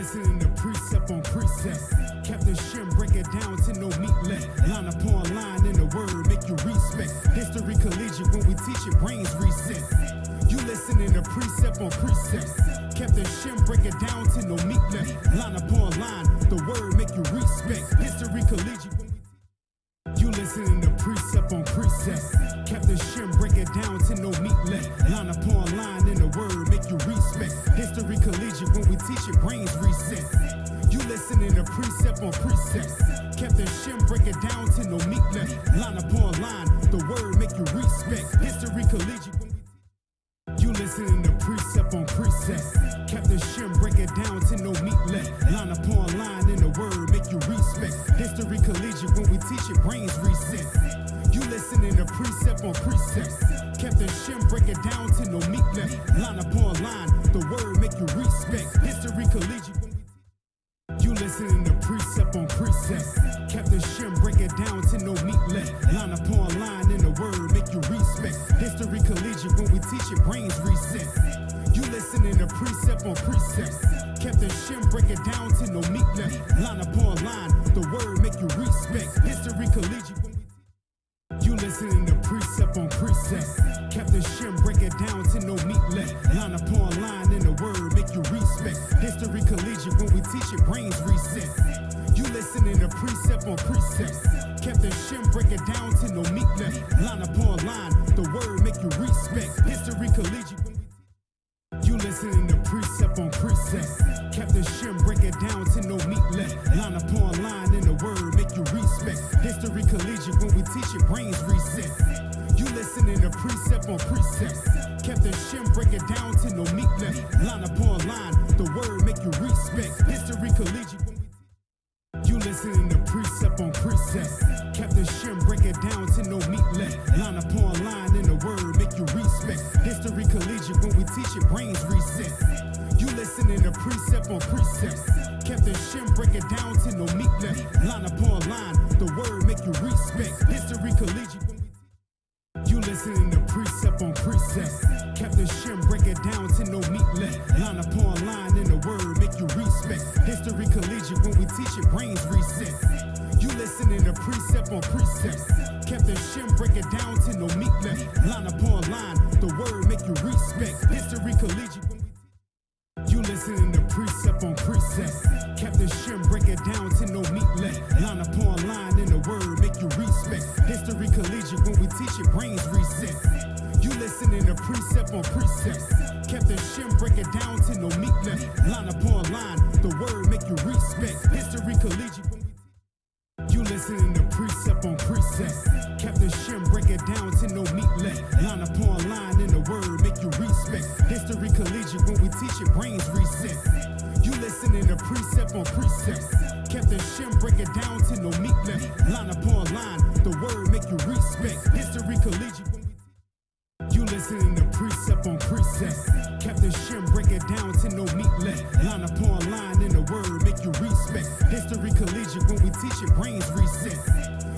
listening to precept on precept. Captain Shem break it down to no meat left. Line upon line in the word, make you respect. History collegiate when we teach it, brains reset. You listening to precept on precept. Captain Shem break it down to no meat left. Line upon line, the word make you respect. History collegiate. You listening to precept on precept. Captain Shem break it down to no meat left. Line upon line in the word make you respect. History collegiate when we teach it, brains reset. You listening to precept on precept. Captain Shem break it down to no meat left. Line upon line, the word make you respect. History collegiate. You listening to precept on precept. Captain Shem break it down to no meat left. Line upon line in the word make you respect. History collegiate when we teach it, brains reset. You listening to precept on precept. Captain Shem break it down to no meat left. Line upon line, the word make you respect. History collegiate. You listening to precept on precept. Captain Shem break it down to no meat left. Line upon line in the word make you respect. History collegiate when we teach it, brains reset. You listening to precept on precept. Captain Shem break it down to no meat left. Line upon line, the word make you respect. History collegiate. You listening to precept on precept. Captain Shem break it down to no meat left. Line upon line in the word make you respect. History collegiate when we teach it, brains reset. You listening to precept on precept. Captain Shem break it down to no meat left. Line upon line, the word make you respect. History collegiate. You listening to precept on precept. Captain Shem break it down to no meat left. Line upon line in the word make you respect. History collegiate when we teach it, brains reset. You listening to precept on precept. Captain Shem break it down to no meat left. Line upon line, the word make you respect. History collegiate. You listening to precept on precept. Captain Shem break it down to no meat left. Line upon line in the word make you respect. History collegiate when we teach it, brains reset. You listening to precept on precept. Captain Shem break it down to no meat left. Line upon line, the word make you respect. History collegiate. You listening to precept on precept. Captain Shem break it down to no meat left. Line upon line in the word make you respect. History collegiate when we teach it, brains reset. You listening to precept on precept. Captain Shem break it down to no meat left. Line upon line, the word make you respect. History collegiate. You listening to precept on precept. Captain Shem break it down to no meat left. Line upon line in the word make you respect. History collegiate when we teach it, brains reset. You listening to precept on precept. Captain Shem break it down to no meat left. Line upon line, the word make you respect. History collegiate. You listening to precept on precept. Captain Shem break it down to no meat left. Line upon line in the word make you respect. History collegiate when we teach it, brains reset. You listening to precept on precept. Captain Shem break it down to no meat left. Line upon line, the word make you respect. History collegiate. You listening to precept on precept. Captain Shem break it down to no meat left. Line upon line in the word make you respect. History collegiate when we teach it, brains reset.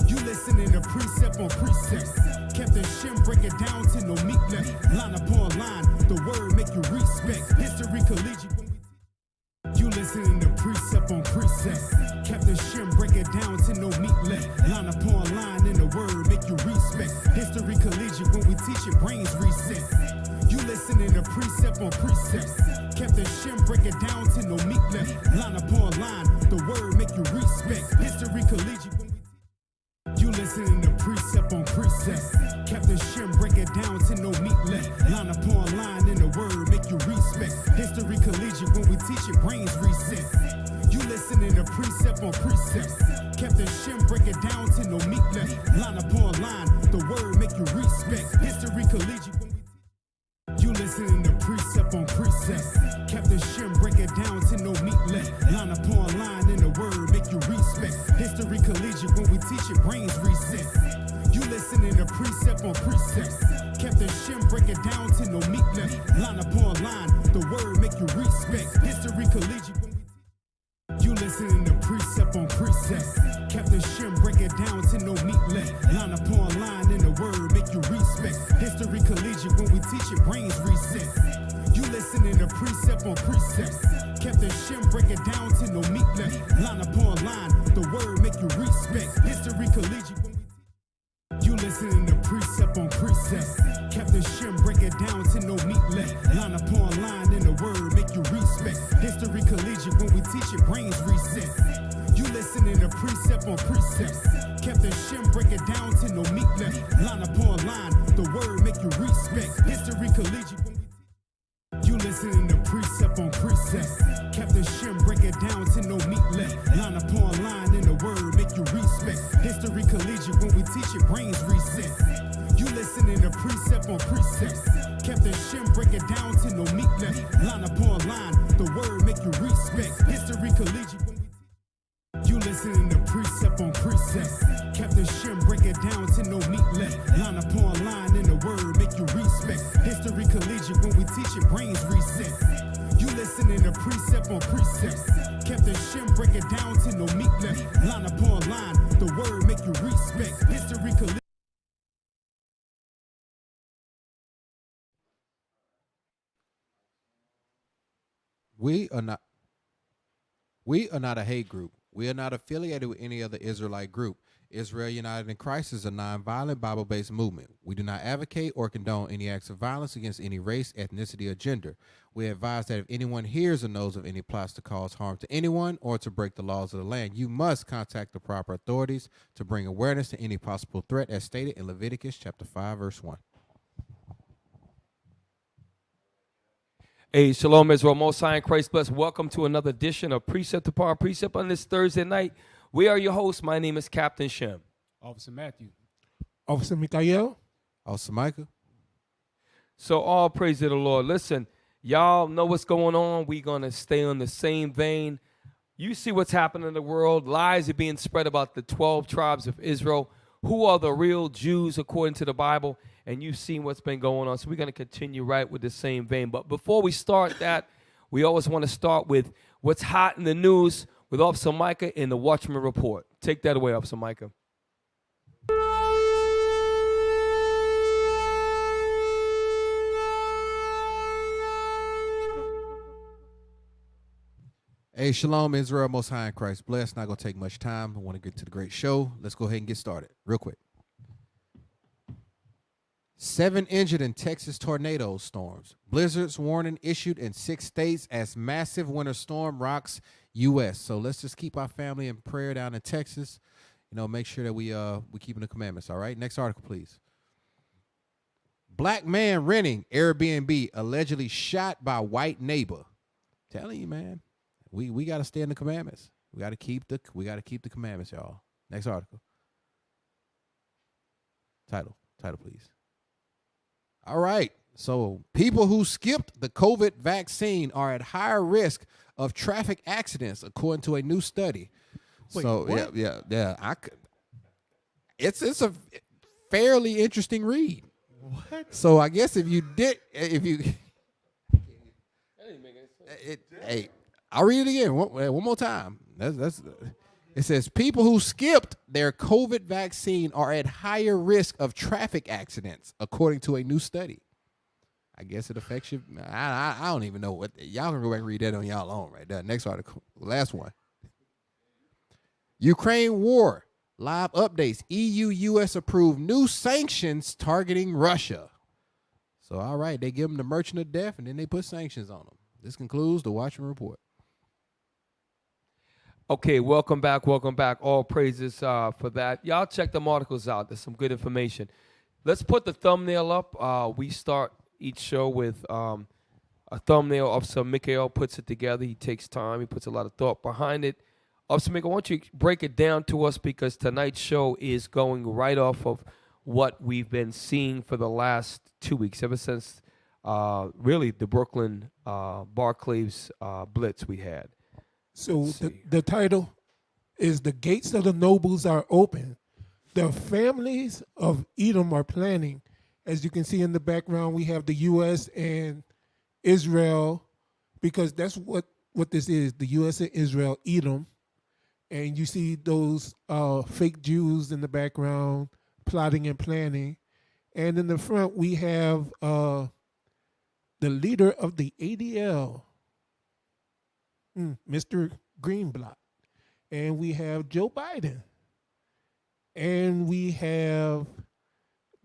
You listening to precept on precept. Captain Shem break it down to no meat left. Line upon line, the word make you respect. History collegiate. You listening to precept on precept. Captain Shem break it down to no meat left. Line upon line in the word make you respect. History collegiate when we teach it, brains reset. You listening to precept on precept. Captain Shem break it down to no meat left. Line upon line, the word make you respect. History collegiate. You listening to precept on precept. Captain Shem break it down to no meat left. Line upon line in the word make you respect. History collegiate when we teach it, brains reset. You listening to precept on precept. Captain Shem break it down to no meat left. Line upon line, the word make you respect. History collegiate. You listening to precept on precept. Captain Shem break it down to no meat left. Line upon line in the word make you respect. History collegiate when we teach it, brains reset. You listening to precept on precept. Captain Shem break it down to no meat left. Line upon line, the word make you respect. History collegiate. You listening to precept on precept. Captain Shem break it down to no meat left. Line upon line in the word make you respect. History collegiate when we teach it, brains reset. You listening to precept on precept. Kept the shim, break it down to no meat left. Line upon line, the word make you respect. History collegiate when we teach. You listening to precept on precept. Kept the shim, break it down to no meat left. Line upon line, and the word make you respect. History collegiate when we teach it, brains reset. You listening to precept on precept. Kept the shim, break it down to no meat left. Line upon line, the word make you respect. History collegiate when we teach. You listening to precept on precept. Kept the shim, break it down to no meat left. Line upon line, and the word make you respect. History collegiate when we teach it, brains reset. You listening to precept on precept. Kept the shim, break it down to no meat left. Line upon line, the word make you respect. History collegiate when we teach. You listening to precept on precept. Kept the shim, break it down to no meat left. Line upon line, and the word make you respect. History collegiate when we teach it, brains reset. You listening to precept on precept. Kept the shim, break it down to no meat left. Line upon line, the word make you respect. History collegiate. We are not a hate group. We are not affiliated with any other Israelite group. Israel United in Christ is a nonviolent Bible-based movement. We do not advocate or condone any acts of violence against any race, ethnicity, or gender. We advise that if anyone hears or knows of any plots to cause harm to anyone or to break the laws of the land, you must contact the proper authorities to bring awareness to any possible threat as stated in Leviticus chapter 5, verse 1. Hey, Shalom Israel, Most High in Christ bless. Welcome to another edition of Precept Upon Precept on this Thursday night. We are your hosts. My name is Captain Shem. Officer Matthew. Officer Mikael. Officer Micah. So all praise to the Lord. Listen, y'all know what's going on. We're going to stay on the same vein. You see what's happening in the world. Lies are being spread about the 12 tribes of Israel. Who are the real Jews according to the Bible? And you've seen what's been going on. So we're going to continue right with the same vein. But before we start that, we always want to start with what's hot in the news with Officer Micah in the Watchman Report. Take that away, Officer Micah. Hey, Shalom Israel, Most High in Christ bless. Not going to take much time. I want to get to the great show. Let's go ahead and get started real quick. 7 injured in Texas tornado storms. Blizzards warning issued in 6 states as massive winter storm rocks U.S. So let's just keep our family in prayer down in Texas. You know, make sure that we keeping the commandments. All right. Next article, please. Black man renting Airbnb allegedly shot by white neighbor. Telling you, man, we got to stay in the commandments. We got to keep the commandments, y'all. Next article. Title, please. All right. So people who skipped the COVID vaccine are at higher risk of traffic accidents, according to a new study. Wait, so what? yeah. It's a fairly interesting read. What? So I guess hey, I'll read it again one more time. It says people who skipped their COVID vaccine are at higher risk of traffic accidents, according to a new study. I guess it affects you. I don't even know what. Y'all can go back and read that on y'all own right there. Next article, last one. Ukraine war, live updates. EU, U.S. approved new sanctions targeting Russia. So, all right, they give them the merchant of death, and then they put sanctions on them. This concludes the Watchman Report. Okay, welcome back. All praises for that. Y'all check them articles out. There's some good information. Let's put the thumbnail up. We start each show with a thumbnail. Officer Mikael puts it together. He takes time. He puts a lot of thought behind it. Officer Mikael, I want you to break it down to us because tonight's show is going right off of what we've been seeing for the last 2 weeks, ever since really the Brooklyn Barclays blitz we had. So the title is "The Gates of the Nobles Are Open." The families of Edom are planning. As you can see in the background, we have the U.S. and Israel, because that's what this is, the U.S. and Israel, Edom. And you see those fake Jews in the background plotting and planning. And in the front, we have the leader of the ADL, Mr. Greenblatt. And we have Joe Biden. And we have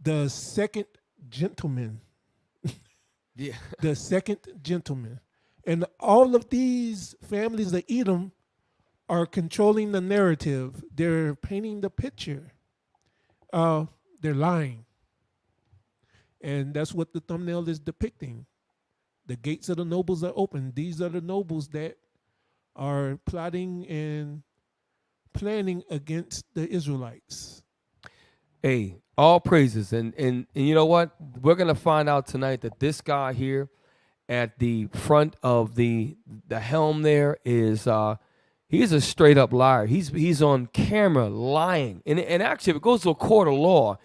the second gentleman. Yeah. The second gentleman. And all of these families of Edom are controlling the narrative. They're painting the picture. They're lying. And that's what the thumbnail is depicting. The gates of the nobles are open. These are the nobles that are plotting and planning against the Israelites. Hey, all praises. And you know what? We're going to find out tonight that this guy here at the front of the helm there is he's a straight up liar. He's on camera lying. And actually, if it goes to a court of law,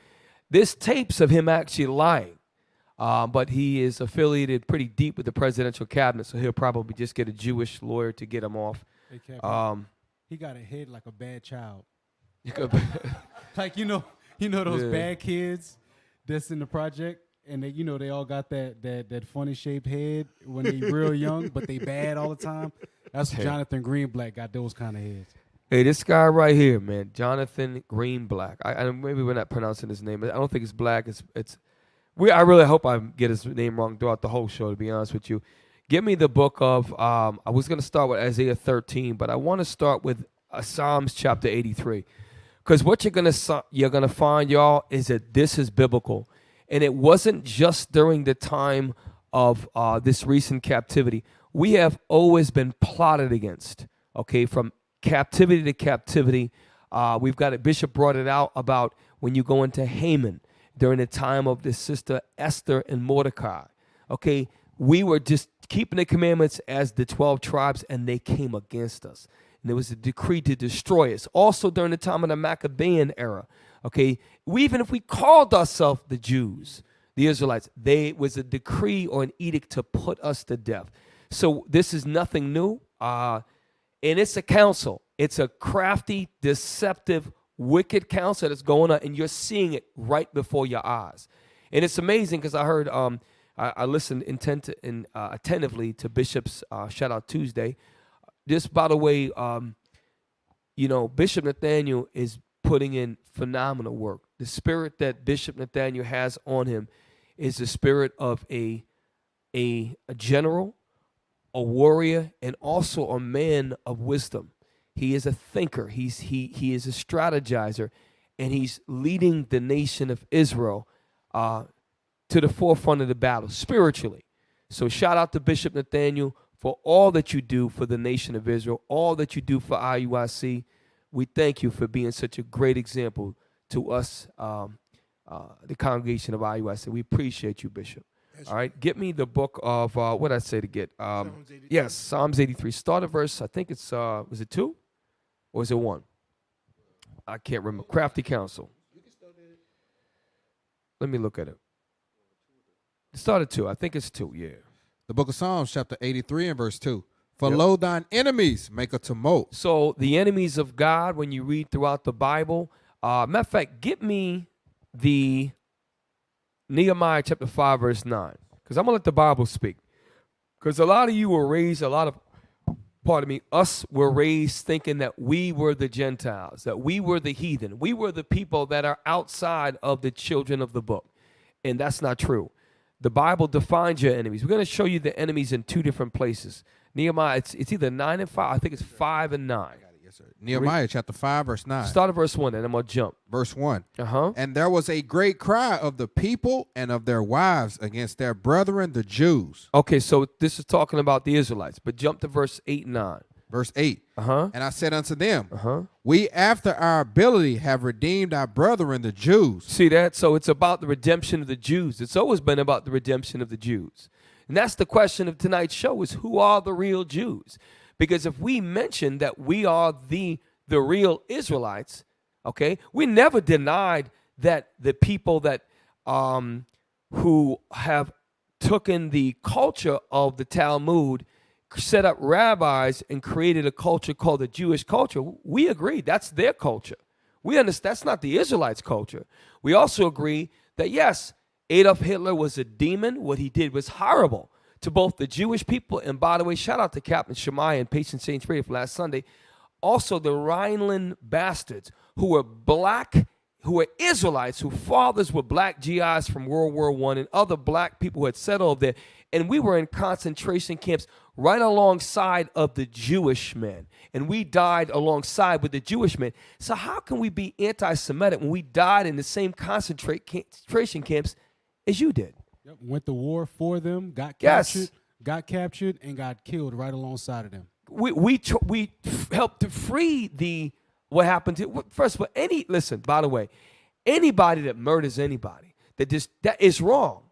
there's tapes of him actually lying. But he is affiliated pretty deep with the presidential cabinet, so he'll probably just get a Jewish lawyer to get him off. Hey, Kevin, he got a head like a bad child. Like, you know those bad kids that's in the project, and they all got that funny shaped head when they real young, but they bad all the time. That's Jonathan Greenblatt got those kind of heads. Hey, this guy right here, man, Jonathan Greenblatt. I maybe we're not pronouncing his name. I don't think it's black. I really hope I get his name wrong throughout the whole show, to be honest with you. Give me the book of, I was going to start with Isaiah 13, but I want to start with Psalms chapter 83. Because what you're gonna find, y'all, is that this is biblical. And it wasn't just during the time of this recent captivity. We have always been plotted against, okay, from captivity to captivity. We've got it, Bishop brought it out about when you go into Haman during the time of the sister Esther and Mordecai. Okay, we were just keeping the commandments as the 12 tribes, and they came against us. And there was a decree to destroy us. Also during the time of the Maccabean era, okay, even if we called ourselves the Jews, the Israelites, there was a decree or an edict to put us to death. So this is nothing new, and it's a counsel. It's a crafty, deceptive, wicked counsel that's going on, and you're seeing it right before your eyes. And it's amazing because I heard, I listened attentively to Bishop's Shout Out Tuesday. Just by the way, Bishop Nathaniel is putting in phenomenal work. The spirit that Bishop Nathaniel has on him is the spirit of a general, a warrior, and also a man of wisdom. He is a thinker. He is a strategizer, and he's leading the nation of Israel to the forefront of the battle spiritually. So shout out to Bishop Nathaniel for all that you do for the nation of Israel, all that you do for IUIC. We thank you for being such a great example to us, the congregation of IUIC. We appreciate you, Bishop. All right, get me the book of, what did I say to get? Yes, Psalms 83. Start at verse, I think it's, was it 2? Or is it 1? I can't remember. Crafty Counsel. Let me look at it. Start at 2. I think it's 2, yeah. The book of Psalms, chapter 83 and verse 2. For lo, thine enemies make a tumult. So the enemies of God, when you read throughout the Bible, matter of fact, get me the Nehemiah chapter 5, verse 9. Because I'm going to let the Bible speak. Because a lot of you were raised, us were raised thinking that we were the Gentiles, that we were the heathen. We were the people that are outside of the children of the book. And that's not true. The Bible defines your enemies. We're going to show you the enemies in 2 different places. Nehemiah, it's either 9 and 5. I think it's 5 and 9. Yes, sir. Nehemiah chapter 5, verse 9. Start at verse 1, and I'm going to jump. Verse 1. Uh-huh. And there was a great cry of the people and of their wives against their brethren, the Jews. Okay, so this is talking about the Israelites, but jump to verse 8 and 9. Verse 8. Uh-huh. And I said unto them, Uh-huh. we after our ability have redeemed our brethren, the Jews. See that? So it's about the redemption of the Jews. It's always been about the redemption of the Jews. And that's the question of tonight's show is who are the real Jews? Because if we mention that we are the real Israelites, okay, we never denied that the people that who have taken the culture of the Talmud, set up rabbis and created a culture called the Jewish culture. We agree that's their culture. We understand that's not the Israelites' culture. We also agree that, yes, Adolf Hitler was a demon. What he did was horrible. to both the Jewish people, and by the way, shout out to Captain Shemaiah and Patient Saints Radio from last Sunday, also the Rhineland bastards who were black, who were Israelites, whose fathers were black GIs from World War I and other black people who had settled there. And we were in concentration camps right alongside of the Jewish men. And we died alongside with the Jewish men. So how can we be anti-Semitic when we died in the same concentration camps as you did? Yep. Went to war for them, got captured, and got killed right alongside of them. We helped to free what happened to, first of all, by the way, anybody that murders anybody, that is wrong.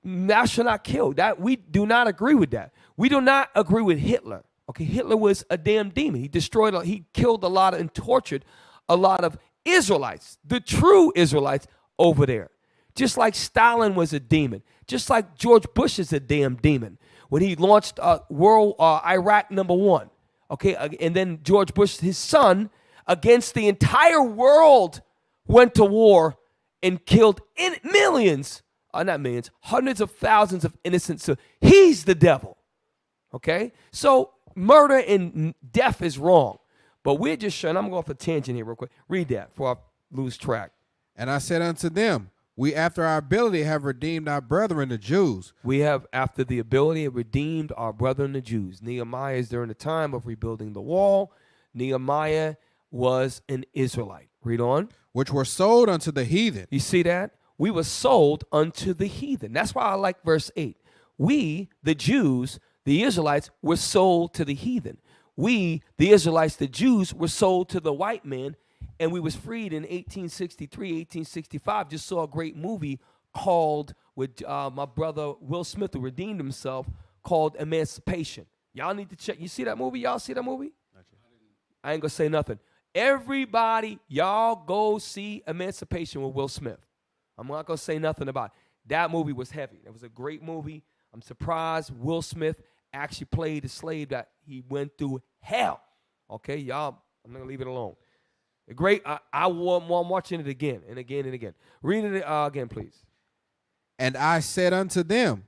Thou shalt not kill. We do not agree with that. We do not agree with Hitler. Okay, Hitler was a damn demon. He killed a lot and tortured a lot of Israelites, the true Israelites over there. Just like Stalin was a demon. Just like George Bush is a damn demon. When he launched Iraq #1. Okay, and then George Bush, his son, against the entire world, went to war and killed millions. Not millions, hundreds of thousands of innocents. So he's the devil. Okay? So murder and death is wrong. But we're just showing, I'm going off a tangent here real quick. Read that before I lose track. And I said unto them, we after our ability have redeemed our brethren the Jews. We have after the ability redeemed our brethren the Jews. Nehemiah is during the time of rebuilding the wall. Nehemiah was an Israelite. Read on. Which were sold unto the heathen. You see that? We were sold unto the heathen. That's why I like verse 8. We, the Jews, the Israelites, were sold to the heathen. We, the Israelites, the Jews, were sold to the white man, and we was freed in 1863, 1865. Just saw a great movie called, with my brother Will Smith, who redeemed himself, called Emancipation. Y'all need to check. You see that movie? Y'all see that movie? I ain't going to say nothing. Everybody, y'all go see Emancipation with Will Smith. I'm not going to say nothing about it. That movie was heavy. It was a great movie. I'm surprised Will Smith actually played a slave that he went through hell. Okay, y'all, I'm going to leave it alone. Great. I'm watching it again and again and again. Read it again, please. And I said unto them,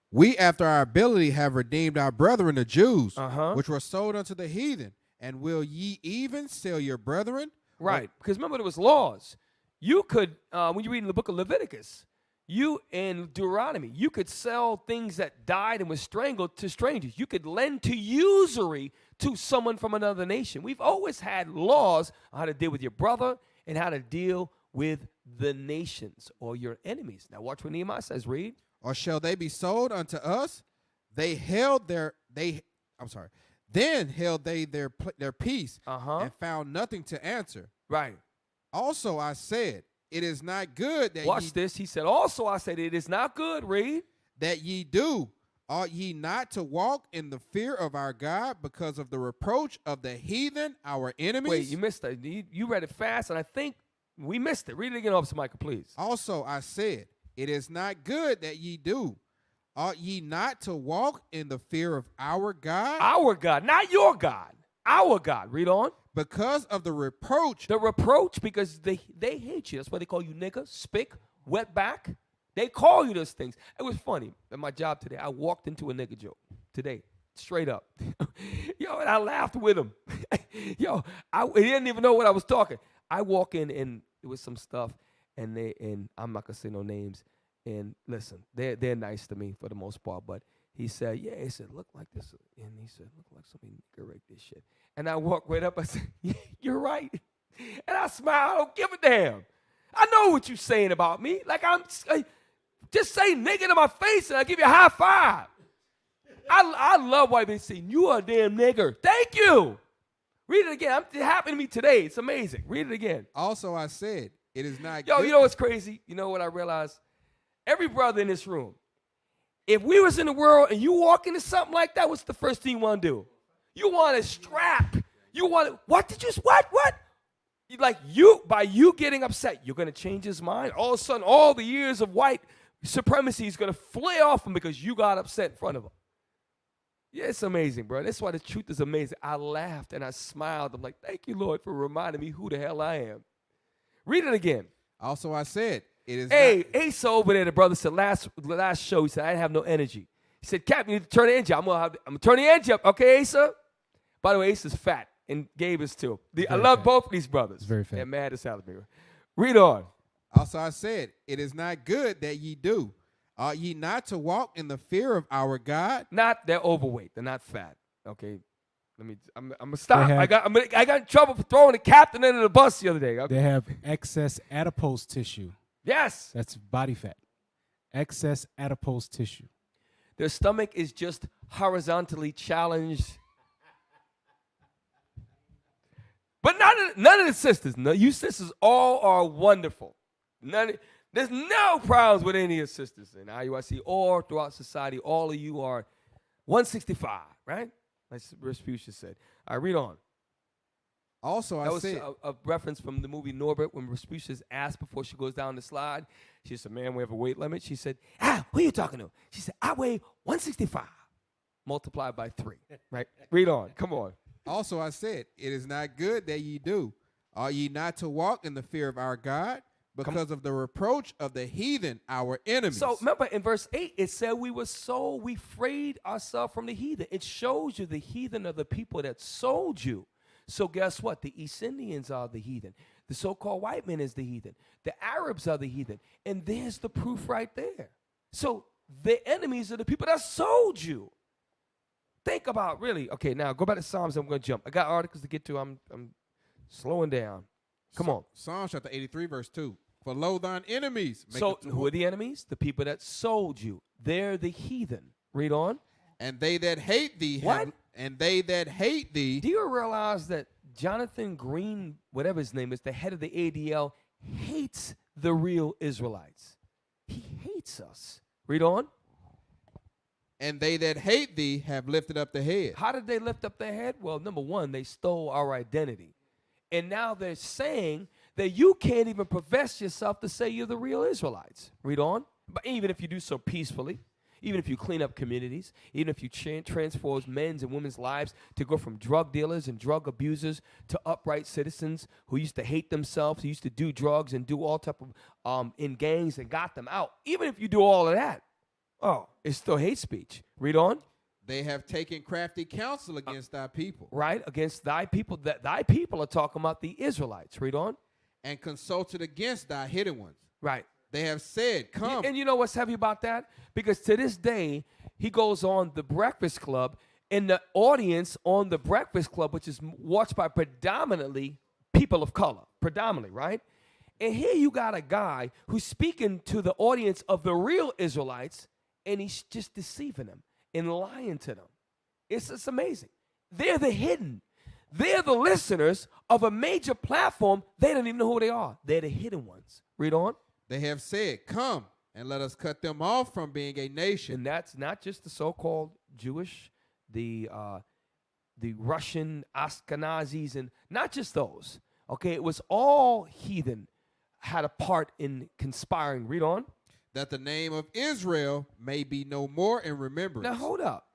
we after our ability have redeemed our brethren the Jews, which were sold unto the heathen. And will ye even sell your brethren? Right, because remember there was laws. You could, when you read in the book of Leviticus, and Deuteronomy, you could sell things that died and was strangled to strangers. You could lend to usury to someone from another nation. We've always had laws on how to deal with your brother and how to deal with the nations or your enemies. Now watch what Nehemiah says, read. Or shall they be sold unto us? Then held they their peace and found nothing to answer. Right. Also I said, it is not good that Watch this. He said, also I said, it is not good, read. That ye do. Ought ye not to walk in the fear of our God because of the reproach of the heathen, our enemies? Wait, you missed that. You read it fast, and I think we missed it. Read it again, Officer Michael, please. Also I said, it is not good that ye do. Ought ye not to walk in the fear of our God? Our God, not your God. Our God. Read on. Because of the reproach. The reproach, because they hate you. That's why they call you nigger, spick, wetback. They call you those things. It was funny. At my job today, I walked into a nigger joke today, straight up. Yo, and I laughed with him. Yo, he didn't even know what I was talking. I walk in, and it was some stuff, and I'm not going to say no names. And listen, they're nice to me for the most part, but he said, yeah, he said, look like this. And he said, look like somebody nigger raped this shit. And I walked right up. I said, yeah, you're right. And I smiled. I don't give a damn. I know what you're saying about me. Like, just say nigga to my face and I'll give you a high five. I love white men saying, you are a damn nigger. Thank you. Read it again. It happened to me today. It's amazing. Read it again. Also, I said, it is not good. You know what's crazy? You know what I realized? Every brother in this room, if we was in the world and you walk into something like that, what's the first thing you want to do? You want to strap. You want to, what? By you getting upset, you're going to change his mind. All of a sudden, all the years of white supremacy is going to flare off him because you got upset in front of him. Yeah, it's amazing, bro. That's why the truth is amazing. I laughed and I smiled. I'm like, thank you, Lord, for reminding me who the hell I am. Read it again. Also, I said, it is Asa over there, the brother said last show, he said, I didn't have no energy. He said, Captain, you need to turn the engine. I'm gonna turn the engine up. Okay, Asa? By the way, Asa's fat, and Gabe is too. I love fat. both of these brothers. Very fat. They're mad as hell at me. Read on. Also I said, it is not good that ye do. Ought ye not to walk in the fear of our God? They're overweight. They're not fat. Okay. I'm gonna stop. They I have- got in trouble for throwing the captain into the bus the other day. Okay. They have excess adipose tissue. Yes. That's body fat. Excess adipose tissue. Their stomach is just horizontally challenged. But none of the sisters, no, you sisters all are wonderful. There's no problems with any of the sisters in IUIC or throughout society. All of you are 165, right? Like Respucia said. I read on. Also I That was said, a reference from the movie Norbert when Respucia's asked before she goes down the slide. She said, man, we have a weight limit. She said, who are you talking to? She said, I weigh 165 multiplied by 3, right? Read on. Come on. also I said, it is not good that ye do. Ought ye not to walk in the fear of our God? Because of the reproach of the heathen, our enemies. So remember in verse 8, it said we freed ourselves from the heathen. It shows you the heathen are the people that sold you. So guess what? The East Indians are the heathen. The so-called white man is the heathen. The Arabs are the heathen. And there's the proof right there. So the enemies are the people that sold you. Think about really. Okay, now go back to Psalms. I'm going to jump. I got articles to get to. I'm slowing down. Come on. Psalms chapter 83, verse 2. For lo, thine enemies. So who are the enemies? The people that sold you. They're the heathen. Read on. And they that hate thee. What? And they that hate thee. Do you realize that Jonathan Green, whatever his name is, the head of the ADL, hates the real Israelites? He hates us. Read on. And they that hate thee have lifted up the head. How did they lift up their head? Well, number one, they stole our identity. And now they're saying that you can't even profess yourself to say you're the real Israelites. Read on. But even if you do so peacefully, even if you clean up communities, even if you transform men's and women's lives to go from drug dealers and drug abusers to upright citizens who used to hate themselves, who used to do drugs and do all type of in gangs and got them out. Even if you do all of that, it's still hate speech. Read on. They have taken crafty counsel against thy people. Right, against thy people. That thy people are talking about the Israelites. Read on. And consulted against thy hidden ones. Right. They have said, come. And you know what's heavy about that? Because to this day, he goes on The Breakfast Club, and the audience on The Breakfast Club, which is watched by predominantly people of color, predominantly, right? And here you got a guy who's speaking to the audience of the real Israelites, and he's just deceiving them and lying to them. It's amazing. They're the hidden. They're the listeners of a major platform. They don't even know who they are. They're the hidden ones. Read on. They have said, come and let us cut them off from being a nation. And that's not just the so-called Jewish, the Russian Ashkenazis, and not just those. Okay, it was all heathen had a part in conspiring. Read on. That the name of Israel may be no more in remembrance. Now hold up.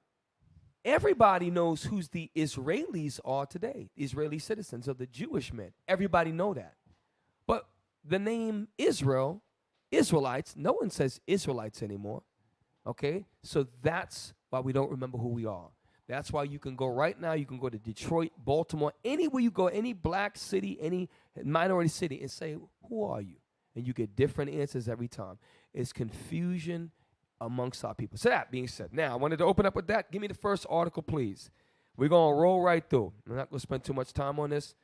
Everybody knows who's the Israelis are today, Israeli citizens of the Jewish men. Everybody know that. But the name Israel, Israelites, no one says Israelites anymore. Okay? So that's why we don't remember who we are. That's why you can go right now, you can go to Detroit, Baltimore, anywhere you go, any black city, any minority city, and say, who are you? And you get different answers every time. It's confusion amongst our people. So that being said, now I wanted to open up with that. Give me the first article, please. We're going to roll right through. I'm not going to spend too much time on this.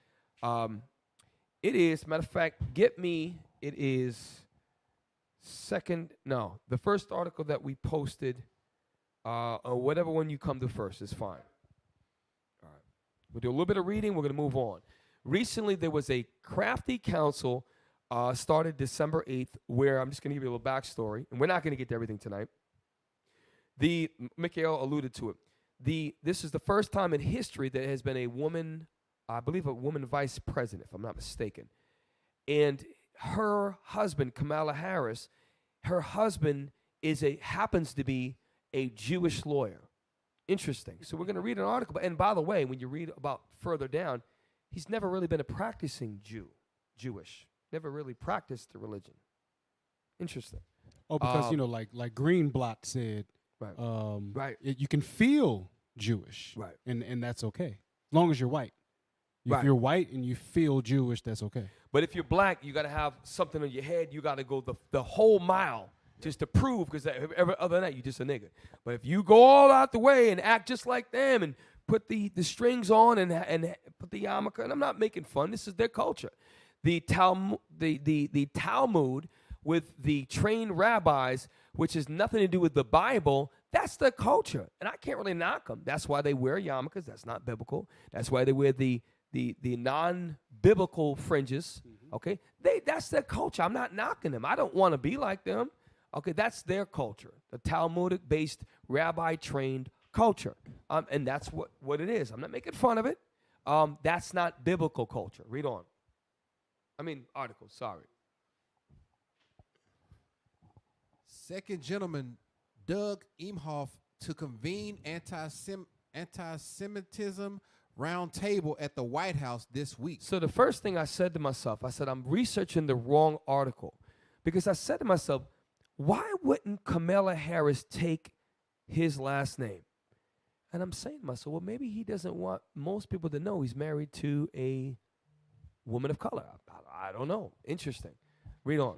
It is, matter of fact, it is the first article that we posted, or whatever one you come to first is fine. All right. We'll do a little bit of reading. We're going to move on. Recently, there was a crafty council started December 8th, where I'm just going to give you a little backstory, and we're not going to get to everything tonight. Mikhail alluded to it. This is the first time in history there has been a woman, I believe a woman vice president, if I'm not mistaken. And her husband, Kamala Harris, her husband happens to be a Jewish lawyer. Interesting. So we're going to read an article. And by the way, when you read about further down, he's never really been a practicing Jewish. Never really practiced the religion. Interesting. Oh, because like Greenblatt said, Right. Right. You can feel Jewish. Right. And that's okay. As long as you're white. If Right. you're white and you feel Jewish, that's okay. But if you're black, you got to have something on your head. You got to go the whole mile just to prove, because other than that, you're just a nigga. But if you go all out the way and act just like them and put the strings on and put the yarmulke, and I'm not making fun. This is their culture. The Talmud with the trained rabbis, which has nothing to do with the Bible, that's their culture. And I can't really knock them. That's why they wear yarmulkes. That's not biblical. That's why they wear the non-biblical fringes. Okay, that's their culture. I'm not knocking them. I don't want to be like them. Okay, that's their culture, the Talmudic-based, rabbi-trained culture, and that's what it is. I'm not making fun of it. That's not biblical culture. Read on. Article. Sorry. Second gentleman Doug Emhoff to convene anti-Semitism roundtable at the White House this week. So the first thing I said to myself, I said, I'm researching the wrong article, because I said to myself, why wouldn't Kamala Harris take his last name? And I'm saying to myself, well, maybe he doesn't want most people to know he's married to a woman of color. I don't know. Interesting. Read on.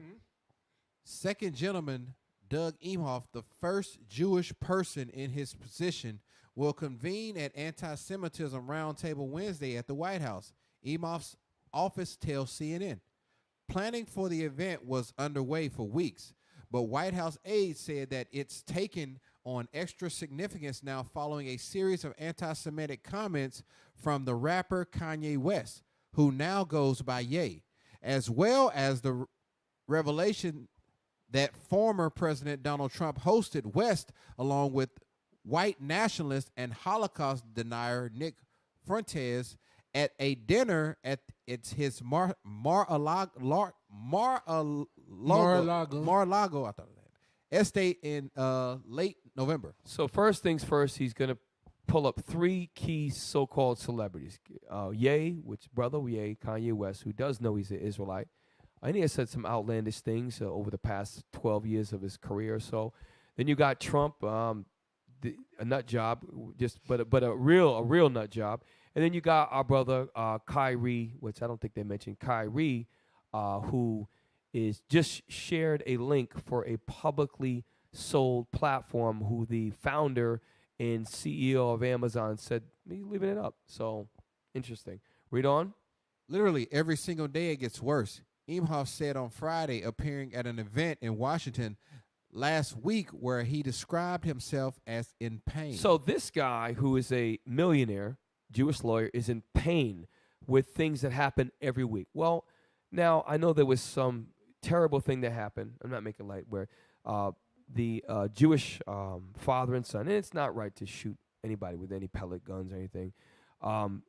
Second gentleman Doug Emhoff, the first Jewish person in his position, will convene at anti-Semitism roundtable Wednesday at the White House. Emhoff's office tells CNN. Planning for the event was underway for weeks, but White House aides said that it's taken on extra significance now following a series of anti-Semitic comments from the rapper Kanye West, who now goes by Ye, as well as the revelation that former President Donald Trump hosted West along with white nationalist and Holocaust denier Nick Fuentes at a dinner at his Mar-a-Lago estate in late November. So first things first, he's going to pull up three key so-called celebrities. Ye, which brother Ye, Kanye West, who does know he's an Israelite. And he has said some outlandish things over the past 12 years of his career or so. Then you got Trump, a nut job, but a real nut job. And then you got our brother Kyrie, which I don't think they mentioned, Kyrie, who is just shared a link for a publicly sold platform, who the founder and CEO of Amazon said he's leaving it up. So interesting. Read on. Literally every single day it gets worse. Emhoff said on Friday, appearing at an event in Washington last week, where he described himself as in pain. So this guy, who is a millionaire, Jewish lawyer, is in pain with things that happen every week. Well, now I know there was some terrible thing that happened. I'm not making light, where the Jewish father and son, and it's not right to shoot anybody with any pellet guns or anything, and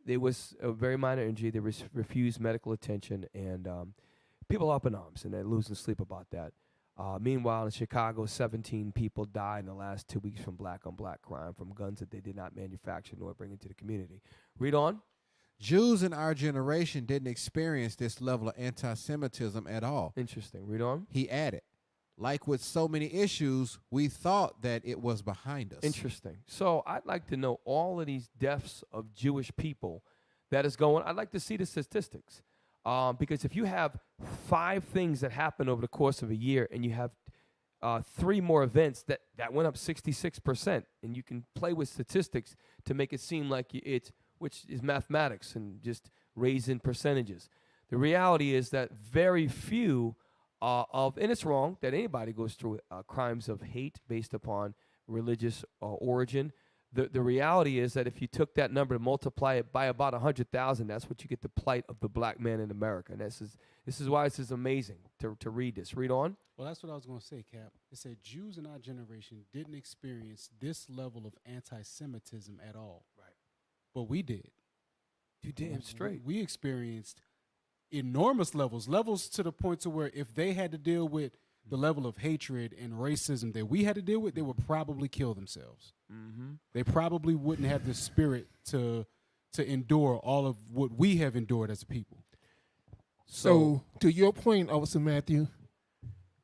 there was a very minor injury. They refused medical attention, and people up in arms, and they're losing sleep about that. Meanwhile, in Chicago, 17 people died in the last 2 weeks from black-on-black crime, from guns that they did not manufacture nor bring into the community. Read on. Jews in our generation didn't experience this level of anti-Semitism at all. Interesting. Read on. He added, like with so many issues, we thought that it was behind us. Interesting. So I'd like to know all of these deaths of Jewish people that is going. I'd like to see the statistics. Because if you have 5 things that happen over the course of a year, and you have 3 more events that went up 66%, and you can play with statistics to make it seem like it's, which is mathematics and just raising percentages. The reality is that very few and it's wrong that anybody goes through crimes of hate based upon religious origin. The reality is that if you took that number and multiply it by about 100,000, that's what you get the plight of the black man in America. And this is why this is amazing to read this. Read on. Well, that's what I was going to say, Cap. It said Jews in our generation didn't experience this level of anti-Semitism at all. Right. But we did. You damn straight. We experienced enormous levels to the point to where if they had to deal with the level of hatred and racism that we had to deal with, they would probably kill themselves. Mm-hmm. They probably wouldn't have the spirit to endure all of what we have endured as a people. So to your point, Officer Matthew,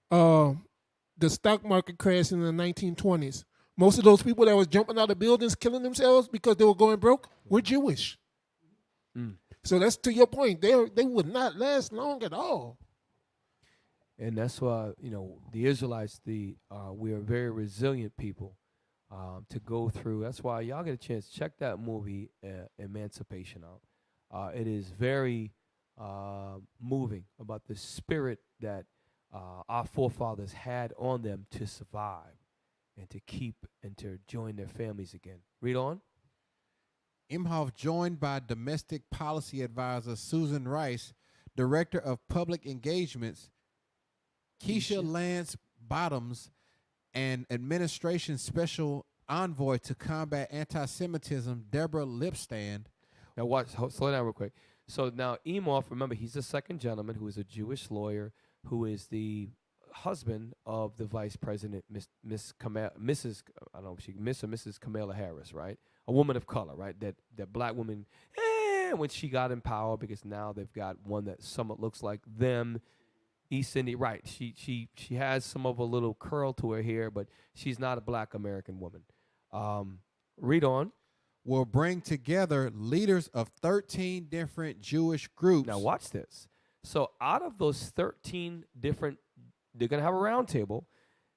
the the stock market crashed in the 1920s. Most of those people that was jumping out of buildings, killing themselves because they were going broke, were Jewish. So that's to your point. They would not last long at all. And that's why, the Israelites, we are very resilient people to go through. That's why y'all get a chance, check that movie, Emancipation, out. It is very moving about the spirit that our forefathers had on them to survive and to keep and to join their families again. Read on. Imhoff joined by domestic policy advisor Susan Rice, director of public engagements Keisha Lance Bottoms, and administration special envoy to combat anti-Semitism Deborah Lipstand. Now watch, slow down real quick. So now Imhoff, remember, he's the second gentleman who is a Jewish lawyer who is the husband of the vice president, Mrs. or Mrs. Kamala Harris, right? A woman of color, right? That black woman, when she got in power, because now they've got one that somewhat looks like them. East Indian, right? She has some of a little curl to her hair, but she's not a black American woman. Read on. Will bring together leaders of 13 different Jewish groups. Now watch this. So out of those 13 different, they're gonna have a round table.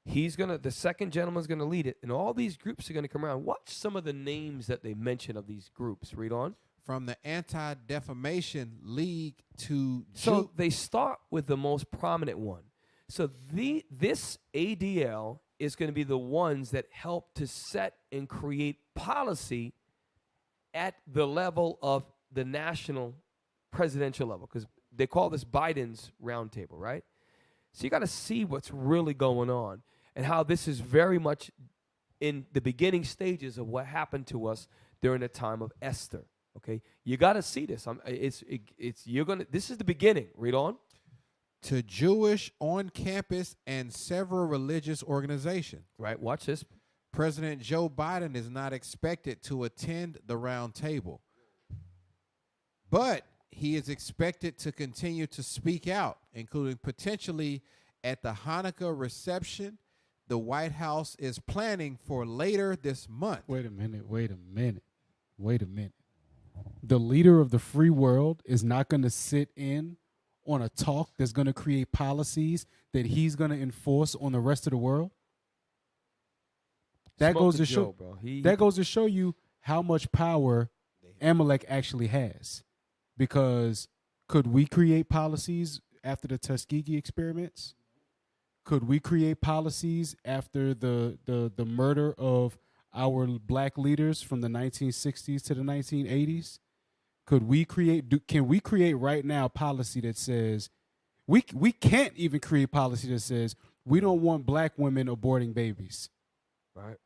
The second gentleman's gonna lead it, and all these groups are gonna come around. Watch some of the names that they mention of these groups. Read on. From the Anti-Defamation League to So they start with the most prominent one. So this ADL is going to be the ones that help to set and create policy at the level of the national presidential level, because they call this Biden's roundtable, right? So you got to see what's really going on and how this is very much in the beginning stages of what happened to us during the time of Esther. Okay, you got to see this. This is the beginning. Read on. To Jewish on campus and several religious organizations. Right. Watch this. President Joe Biden is not expected to attend the round table, but he is expected to continue to speak out, including potentially at the Hanukkah reception the White House is planning for later this month. Wait a minute. The leader of the free world is not going to sit in on a talk that's going to create policies that he's going to enforce on the rest of the world. That goes to show you how much power Amalek actually has. Because could we create policies after the Tuskegee experiments? Could we create policies after the murder of our black leaders from the 1960s to the 1980s? Can we create right now policy that says we can't even create policy that says we don't want black women aborting babies? Right.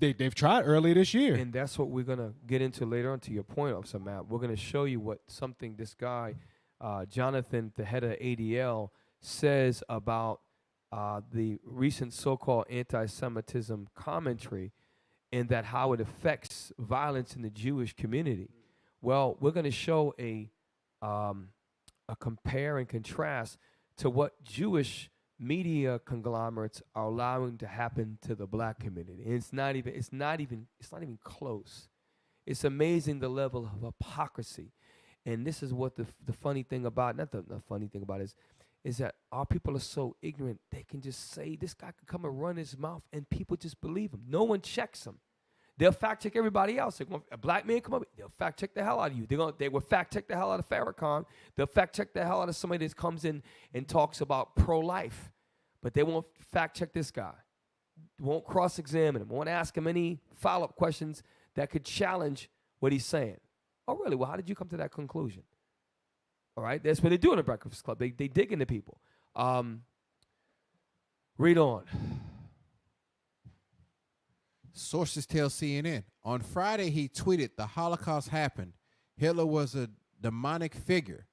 They've tried earlier this year. And that's what we're going to get into later on, to your point, Officer Matt. We're going to show you what something this guy, Jonathan, the head of ADL, says about the recent so-called anti-Semitism commentary, and that how it affects violence in the Jewish community. Well, we're going to show a compare and contrast to what Jewish media conglomerates are allowing to happen to the black community. And it's not even close. It's amazing the level of hypocrisy. And this is what the funny thing about, not the funny thing about is that our people are so ignorant, they can just say, this guy could come and run his mouth, and people just believe him. No one checks him. They'll fact check everybody else. A black man come up, they'll fact check the hell out of you. They will fact check the hell out of Farrakhan. They'll fact check the hell out of somebody that comes in and talks about pro-life. But they won't fact check this guy. Won't cross-examine him. Won't ask him any follow-up questions that could challenge what he's saying. Oh, really? Well, how did you come to that conclusion? All right, that's what they do in the Breakfast Club. They dig into people. Read on. Sources tell CNN. On Friday, he tweeted, "The Holocaust happened. Hitler was a demonic figure.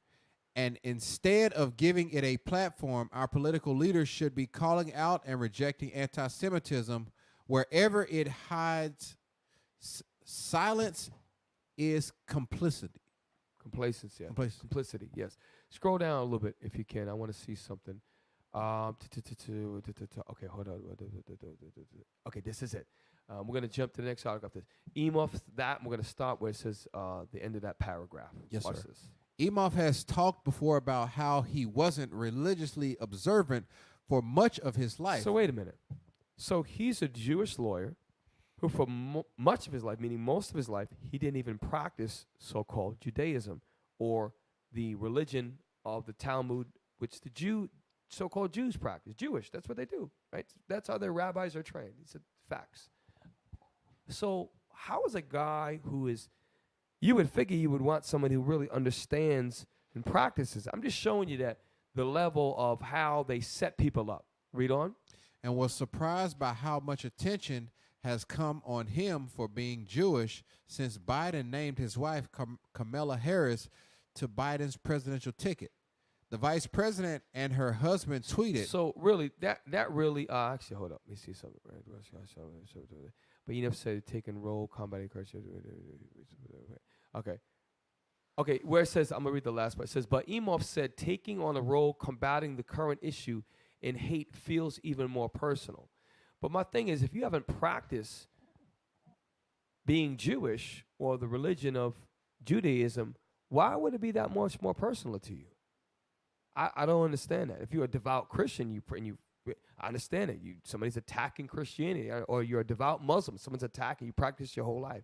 And instead of giving it a platform, our political leaders should be calling out and rejecting anti-Semitism wherever it hides. Silence is complicity." Complacency, yes. Scroll down a little bit if you can. I want to see something. Okay, hold on. Okay, this is it. We're going to jump to the next article after this. Emoff, that we're going to start where it says the end of that paragraph. Yes, Watch sir. this. Emoff has talked before about how he wasn't religiously observant for much of his life. So wait a minute. So he's a Jewish lawyer who for much of his life, meaning most of his life, he didn't even practice so-called Judaism or the religion of the Talmud, which the so-called Jews practice. Jewish, that's what they do, right? That's how their rabbis are trained. These are facts. So how is a guy who is, you would figure you would want someone who really understands and practices. I'm just showing you that the level of how they set people up. Read on. And was surprised by how much attention has come on him for being Jewish since Biden named his wife Kamala Harris to Biden's presidential ticket. The vice president and her husband tweeted. So really, that really, actually, hold up. Let me see something. But you never said taking role, combating corruption. Okay, where it says, I'm going to read the last part. It says, but Emoff said taking on a role combating the current issue in hate feels even more personal. But my thing is, if you haven't practiced being Jewish or the religion of Judaism, why would it be that much more personal to you? I don't understand that. If you're a devout Christian, I understand it. Somebody's attacking Christianity, or you're a devout Muslim, someone's attacking, you practice your whole life.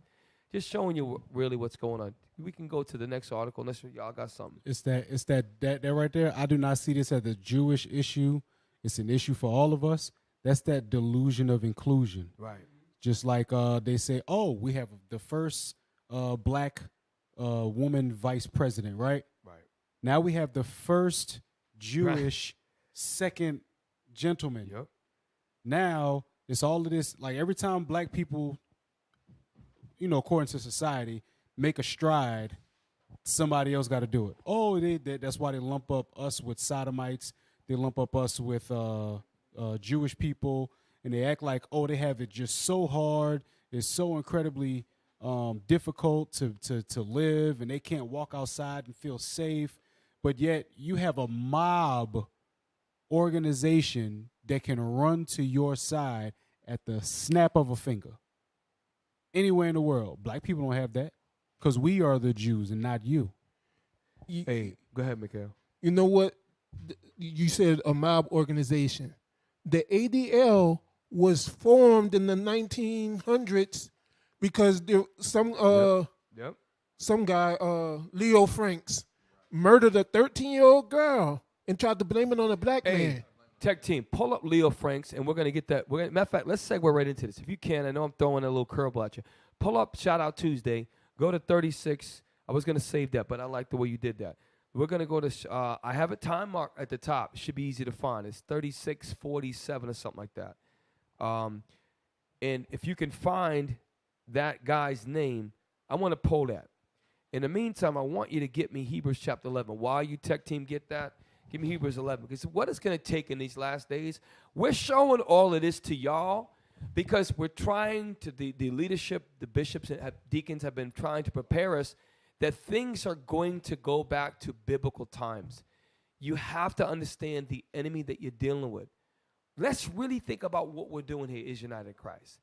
Just showing you really what's going on. We can go to the next article unless y'all got something. It's that right there. I do not see this as a Jewish issue. It's an issue for all of us. That's that delusion of inclusion. Right. Just like they say, oh, we have the first black woman vice president, right? Right. Now we have the first Jewish second gentleman. Yep. Now it's all of this, like every time black people, according to society, make a stride, somebody else got to do it. Oh, that's why they lump up us with sodomites. They lump up us with Jewish people, and they act like, oh, they have it just so hard. It's so incredibly difficult to live, and they can't walk outside and feel safe. But yet you have a mob organization that can run to your side at the snap of a finger. Anywhere in the world. Black people don't have that because we are the Jews and not you. Hey, go ahead, Mikhail. You know what? You said a mob organization. The ADL was formed in the 1900s because there some guy, Leo Franks, murdered a 13-year-old girl and tried to blame it on a black man. Tech team, pull up Leo Franks, and we're going to get that. Matter of fact, let's segue right into this. If you can, I know I'm throwing a little curveball at you. Pull up Shout Out Tuesday. Go to 36. I was going to save that, but I like the way you did that. We're going to go to, I have a time mark at the top. It should be easy to find. It's 3647 or something like that. And if you can find that guy's name, I want to pull that. In the meantime, I want you to get me Hebrews chapter 11. While you tech team get that, give me Hebrews 11. Because what it's going to take in these last days, we're showing all of this to y'all because we're trying to, the leadership, the bishops and deacons have been trying to prepare us that things are going to go back to biblical times. You have to understand the enemy that you're dealing with. Let's really think about what we're doing here is United in Christ.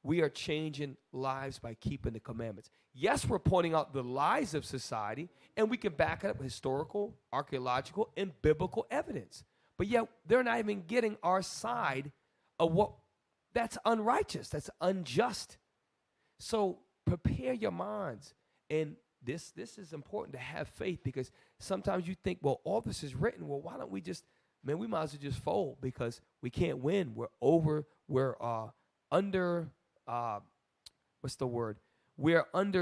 We are changing lives by keeping the commandments. Yes, we're pointing out the lies of society, and we can back it up with historical, archaeological, and biblical evidence. But yet, they're not even getting our side of what that's unrighteous, that's unjust. So prepare your minds. And this is important to have faith because sometimes you think, well, all this is written. Well, why don't we just, we might as well just fold because we can't win. We're under, what's the word? We're under,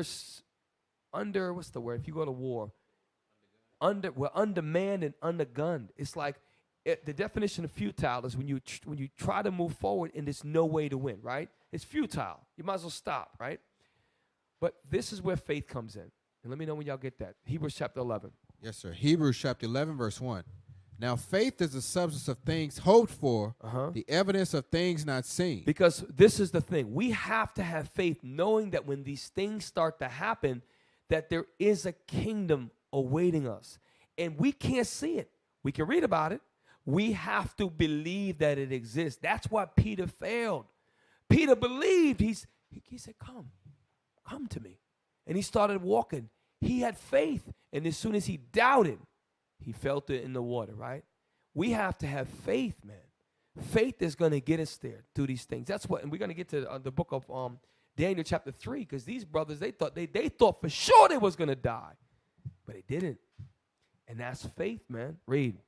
what's the word? If you go to war, we're undermanned and undergunned. It's like the definition of futile is when you try to move forward and there's no way to win, right? It's futile. You might as well stop, right? But this is where faith comes in. And let me know when y'all get that. Hebrews chapter 11. Yes, sir. Hebrews chapter 11, verse 1. Now, faith is the substance of things hoped for, the evidence of things not seen. Because this is the thing. We have to have faith knowing that when these things start to happen, that there is a kingdom awaiting us. And we can't see it. We can read about it, We have to believe that it exists. That's why Peter failed. Peter believed. He said, come to me. And he started walking. He had faith. And as soon as he doubted, he felt it in the water, right? We have to have faith, man. Faith is going to get us there through these things. That's what, and we're going to get to the book of Daniel chapter 3, because these brothers, they thought for sure they was going to die, but they didn't. And that's faith, man. Read.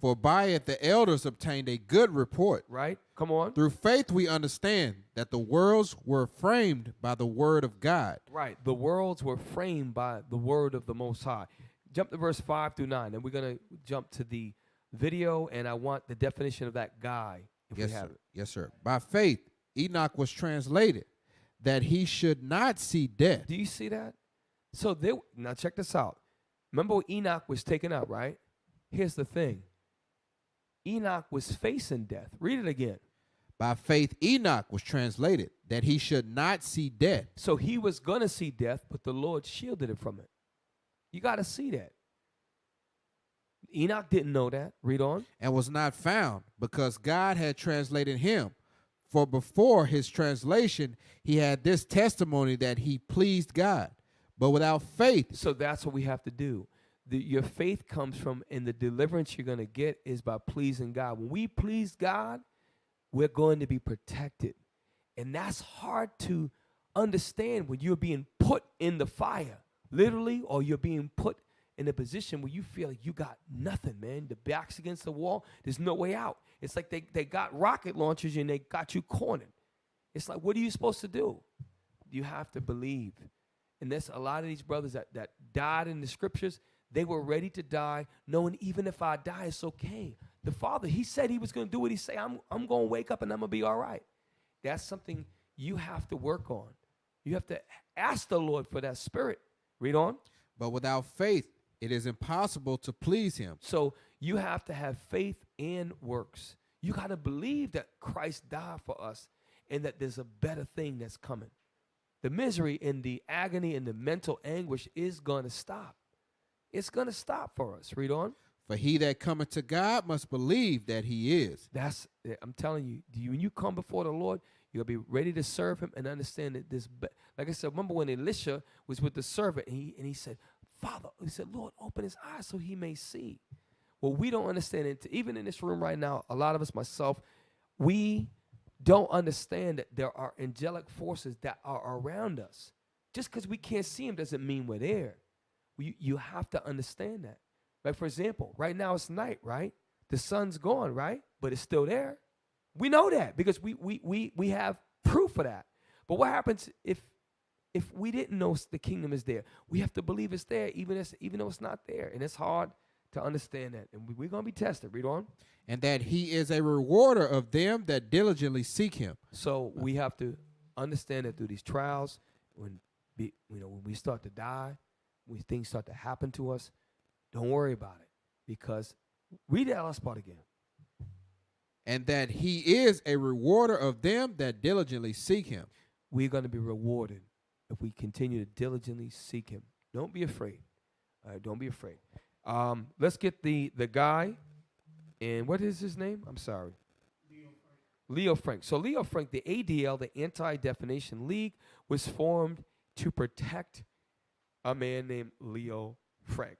For by it the elders obtained a good report. Right? Come on. Through faith we understand that the worlds were framed by the word of God. Right. The worlds were framed by the word of the Most High. Jump to verse 5 through 9, and we're going to jump to the video, and I want the definition of that guy, if Yes, we have sir. it. Yes, sir. By faith Enoch was translated, that he should not see death. Do you see that? So now check this out. Remember when Enoch was taken up, right? Here's the thing. Enoch was facing death. Read it again. By faith Enoch was translated, that he should not see death. So he was going to see death, but the Lord shielded him from it. You got to see that. Enoch didn't know that. Read on. And was not found, because God had translated him. For before his translation, he had this testimony that he pleased God. But without faith. So that's what we have to do. Your faith comes from, and the deliverance you're going to get is by pleasing God. When we please God, we're going to be protected. And that's hard to understand when you're being put in the fire, literally, or you're being put in a position where you feel like you got nothing, man. The back's against the wall. There's no way out. It's like they got rocket launchers and they got you cornered. It's like, what are you supposed to do? You have to believe. And there's a lot of these brothers that died in the scriptures. They were ready to die, knowing even if I die, it's okay. The Father, he said he was going to do what he said. I'm going to wake up and I'm going to be all right. That's something you have to work on. You have to ask the Lord for that spirit. Read on. But without faith, it is impossible to please him. So you have to have faith and works. You got to believe that Christ died for us and that there's a better thing that's coming. The misery and the agony and the mental anguish is going to stop. It's going to stop for us. Read on. For he that cometh to God must believe that he is. I'm telling you, when you come before the Lord, you'll be ready to serve him and understand that this. Like I said, remember when Elisha was with the servant and he said, Father, he said, Lord, open his eyes so he may see. Well, we don't understand it. Even in this room right now, a lot of us, myself, we don't understand that there are angelic forces that are around us. Just because we can't see them doesn't mean we're there. You have to understand that. Like, for example, right now it's night, right? The sun's gone, right? But it's still there. We know that because we have proof of that. But what happens if we didn't know the kingdom is there? We have to believe it's there even though it's not there. And it's hard to understand that. And we're going to be tested. Read on. And that he is a rewarder of them that diligently seek him. So we have to understand that through these trials, when we start to die, when things start to happen to us, don't worry about it, because read that last part again. And that he is a rewarder of them that diligently seek him. We're going to be rewarded if we continue to diligently seek him. Don't be afraid. All right, don't be afraid. Let's get the guy. And what is his name? I'm sorry. Leo Frank. So Leo Frank, the ADL, the Anti-Defamation League, was formed to protect a man named Leo Frank.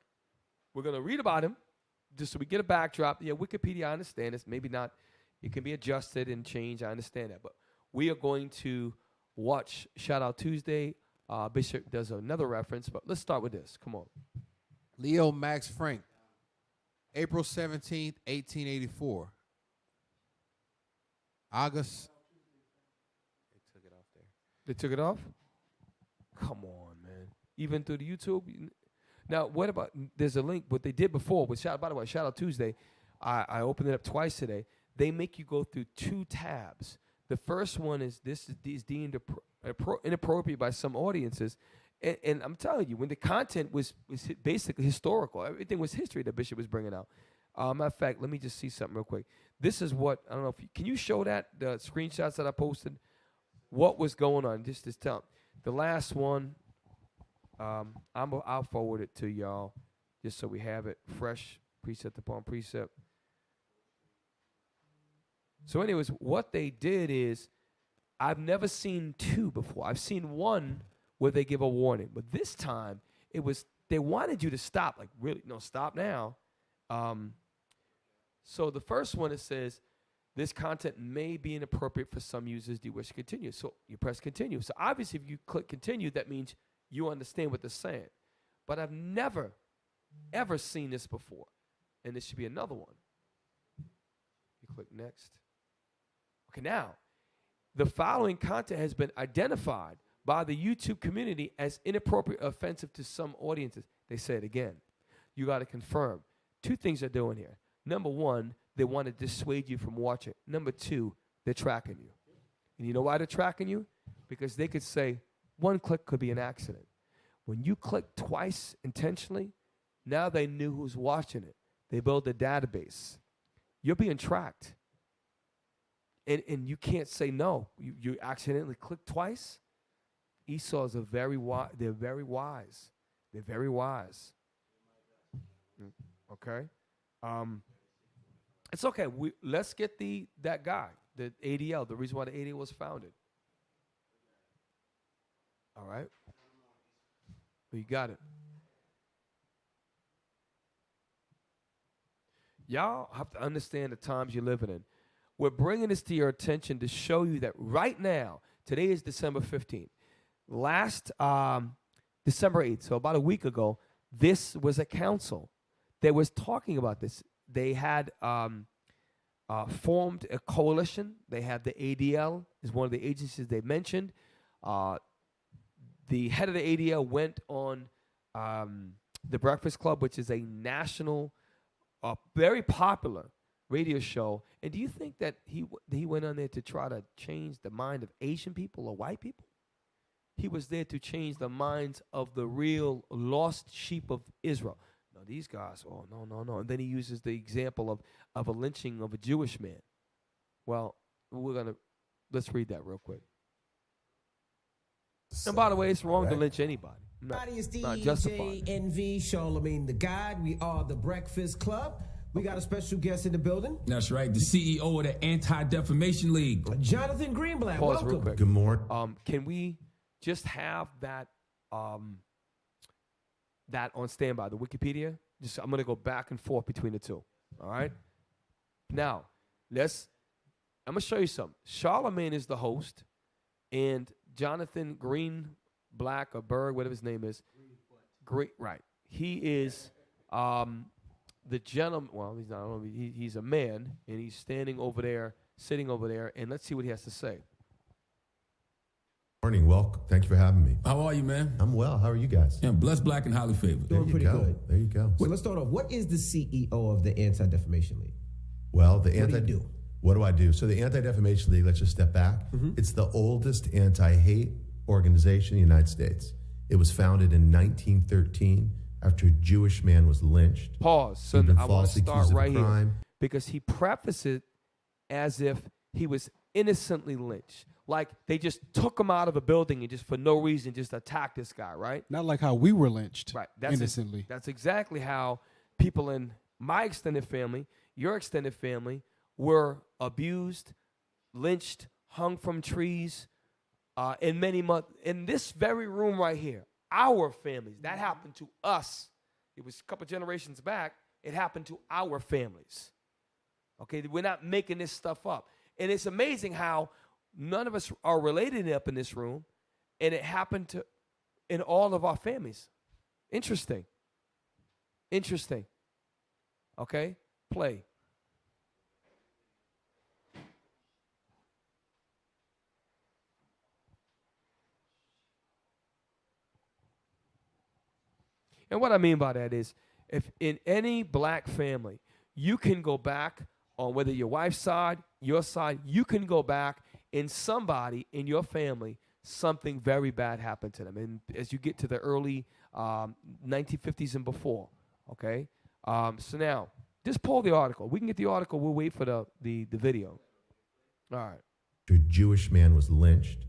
We're going to read about him just so we get a backdrop. Yeah, Wikipedia, I understand this. Maybe not. It can be adjusted and changed. I understand that. But we are going to watch Shout Out Tuesday. Bishop does another reference, but let's start with this. Come on. Leo Max Frank, April 17th, 1884. August. They took it off there. They took it off? Come on, man. Even through the YouTube? Now, what about, there's a link, what they did before, with by the way, Shout Out Tuesday, I opened it up twice today. They make you go through 2 tabs. The first one is this is deemed inappropriate by some audiences. And I'm telling you, when the content was basically historical, everything was history that Bishop was bringing out. Matter of fact, let me just see something real quick. This is what, I don't know if can you show that, the screenshots that I posted? What was going on? Just tell. The last one, I'll forward it to y'all just so we have it fresh, precept upon precept. So anyways, what they did is, I've never seen two before. I've seen one where they give a warning, but this time it was they wanted you to stop, like really, no, stop now. So the first one, it says, this content may be inappropriate for some users. Do you wish to continue? So you press continue. So obviously if you click continue, that means you understand what they're saying. But I've never, ever seen this before. And this should be another one. You click next. Okay, now, the following content has been identified by the YouTube community as inappropriate or offensive to some audiences. They say it again. You got to confirm. Two things they're doing here. Number one, they want to dissuade you from watching. Number two, they're tracking you. And you know why they're tracking you? Because they could say one click could be an accident. When you click twice intentionally, now they knew who's watching it. They build a database. You're being tracked. And you can't say no. You accidentally click twice. Esau's are very wise. They're very wise. They're very wise. Okay? It's okay. Let's get that guy, the ADL, the reason why the ADL was founded. All right? You got it. Y'all have to understand the times you're living in. We're bringing this to your attention to show you that right now, today is December 15th. Last December 8th, so about a week ago, this was a council that was talking about this. They had formed a coalition. They had the ADL is one of the agencies they mentioned. The head of the ADL went on the Breakfast Club, which is a national, very popular radio show. And do you think that he went on there to try to change the mind of Asian people or white people? He was there to change the minds of the real lost sheep of Israel. No, these guys, oh, no. And then he uses the example of a lynching of a Jewish man. Well, let's read that real quick. And by the way, it's wrong to lynch anybody. It's not justified. NV, Charlemagne the God. We are the Breakfast Club. We got a special guest in the building. That's right, the CEO of the Anti-Defamation League, Jonathan Greenblatt. Pause welcome. real quick. Good morning. Can we just have that that on standby, the Wikipedia? I'm going to go back and forth between the two. All right? Now, I'm going to show you something. Charlemagne is the host, and Jonathan Greenblatt or Berg, whatever his name is. Right. He is the gentleman. Well, he's not. He's a man, and he's standing over there, sitting over there, and let's see what he has to say. Morning, welcome. Thank you for having me. How are you, man? I'm well. How are you guys? Yeah, blessed, black, and highly favored. Doing pretty good. There you go. So let's start off. What is the CEO of the Anti-Defamation League? Well, What do you do? What do I do? So the Anti-Defamation League, let's just step back. Mm-hmm. It's the oldest anti-hate organization in the United States. It was founded in 1913 after a Jewish man was lynched. Pause. So He'd been I want to falsely start accused of right a here crime. because he prefaced it as if he was innocently lynched. Like they just took him out of a building and just for no reason just attacked this guy, right? Not like how we were lynched Right. innocently. That's exactly how people in my extended family, your extended family, were abused, lynched, hung from trees, in many months. In this very room right here, our families, that happened to us. It was a couple generations back. It happened to our families. Okay, we're not making this stuff up. And it's amazing how none of us are related up in this room, and it happened in all of our families. Interesting. Okay, play. And what I mean by that is, if in any black family, you can go back on whether your wife's side, your side, you can go back and somebody in your family, something very bad happened to them. And as you get to the early 1950s and before, okay? So now, just pull the article. We can get the article. We'll wait for the video. All right. A Jewish man was lynched.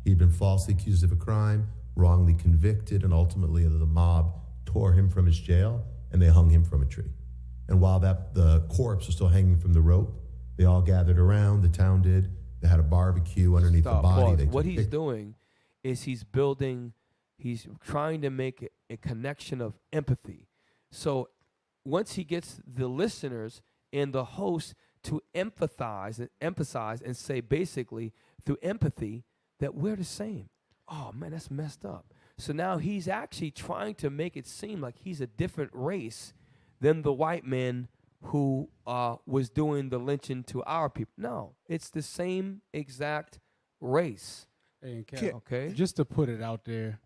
He'd been falsely accused of a crime, wrongly convicted, and ultimately the mob tore him from his jail, and they hung him from a tree. And while the corpse was still hanging from the rope, They all gathered around, the town did. They had a barbecue underneath the body. They What took he's doing is he's trying to make a connection of empathy. So once he gets the listeners and the host to emphasize and say basically through empathy that we're the same. Oh man, that's messed up. So now he's actually trying to make it seem like he's a different race than the white man who was doing the lynching to our people. No, it's the same exact race. And Kat, okay, just to put it out there,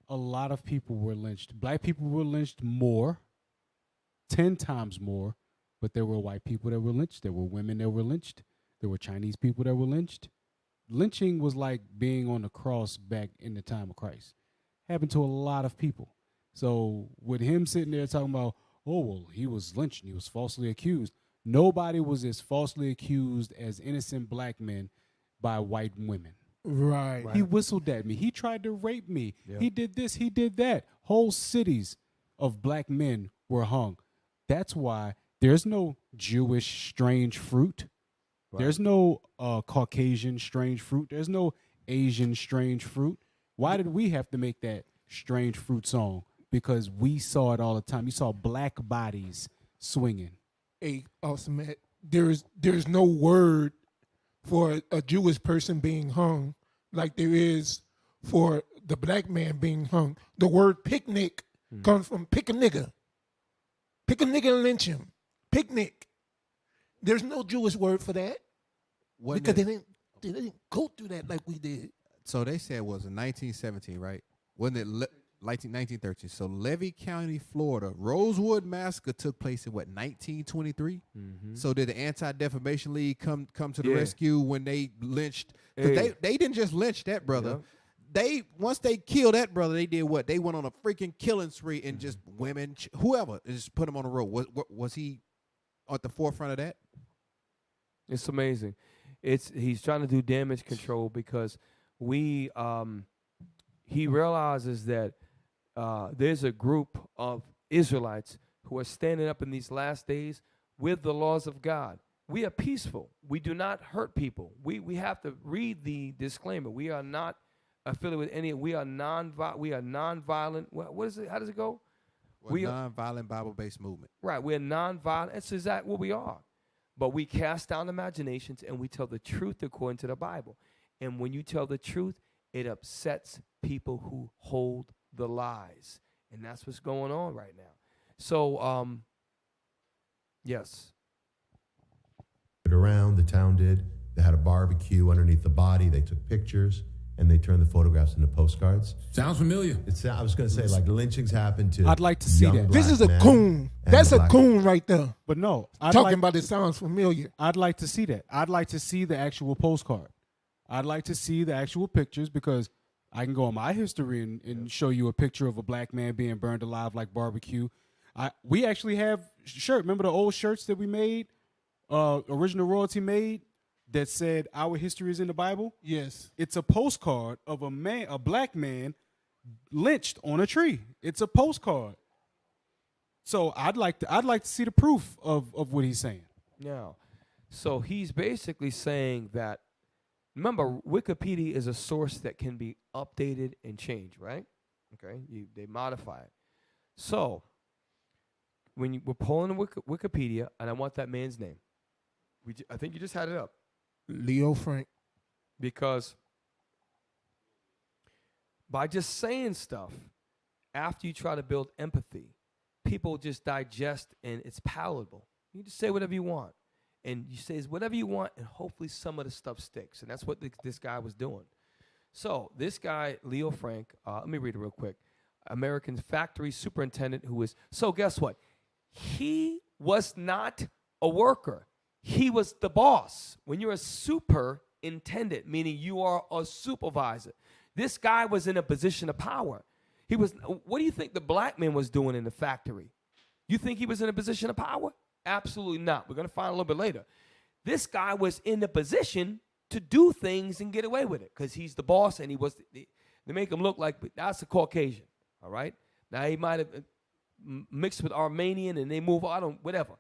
a lot of people were lynched. Black people were lynched more, 10 times more, but there were white people that were lynched. There were women that were lynched. There were Chinese people that were lynched. Lynching was like being on the cross back in the time of Christ. Happened to a lot of people. So with him sitting there talking about, oh, well, he was lynched and he was falsely accused. Nobody was as falsely accused as innocent black men by white women. Right. He whistled at me. He tried to rape me. Yep. He did this. He did that. Whole cities of black men were hung. That's why there's no Jewish strange fruit. Right. There's no Caucasian strange fruit. There's no Asian strange fruit. Why did we have to make that strange fruit song? Because we saw it all the time. You saw black bodies swinging. Hey, awesome. There's no word for a Jewish person being hung like there is for the black man being hung. The word picnic comes from pick a nigga. Pick a nigga and lynch him. Picnic. There's no Jewish word for that. Because they didn't go through that like we did. So they said it was in 1917, right? Wasn't it 1913? So Levy County, Florida, Rosewood Massacre took place in what, 1923? Mm-hmm. So did the Anti-Defamation League come to the rescue when they lynched? Because they didn't just lynch that brother. Yeah. They once they killed that brother, they did what? They went on a freaking killing spree and just women, whoever, and just put him on the road. Was he at the forefront of that? It's amazing. He's trying to do damage control because he realizes that there's a group of Israelites who are standing up in these last days with the laws of God. We are peaceful. We do not hurt people. We have to read the disclaimer. We are not affiliated with any. We are non-violent. What is it? How does it go? We are non-violent Bible-based movement. Right. We're non-violent. That's exactly what we are. But we cast down imaginations and we tell the truth according to the Bible. And when you tell the truth, it upsets people who hold the lies. And that's what's going on right now. So, yes. Around, the town did. They had a barbecue underneath the body. They took pictures, and they turned the photographs into postcards. Sounds familiar. I was going to say, like, lynchings happen to. I'd like to see that. This is a coon. That's a coon right there. But no. Talking about it sounds familiar. I'd like to see that. I'd like to see the actual postcard. I'd like to see the actual pictures because I can go on my history and show you a picture of a black man being burned alive like barbecue. We actually have shirt. Remember the old shirts that we made, original royalty made, that said our history is in the Bible? Yes. It's a postcard of a black man lynched on a tree. It's a postcard. So I'd like to see the proof of what he's saying. Yeah. So he's basically saying that, remember, Wikipedia is a source that can be updated and changed, right? Okay, they modify it. So when we're pulling Wikipedia, and I want that man's name. I think you just had it up. Leo Frank. Because by just saying stuff, after you try to build empathy, people just digest and it's palatable. You just say whatever you want. And you say whatever you want, and hopefully some of the stuff sticks. And that's what this guy was doing. So this guy, Leo Frank, let me read it real quick. American factory superintendent who is, so guess what? He was not a worker. He was the boss. When you're a superintendent, meaning you are a supervisor, this guy was in a position of power. What do you think the black man was doing in the factory? You think he was in a position of power? Absolutely not. We're going to find a little bit later. This guy was in the position to do things and get away with it because he's the boss, and they make him look like that's a Caucasian, all right? Now, he might have mixed with Armenian, and they move on, whatever.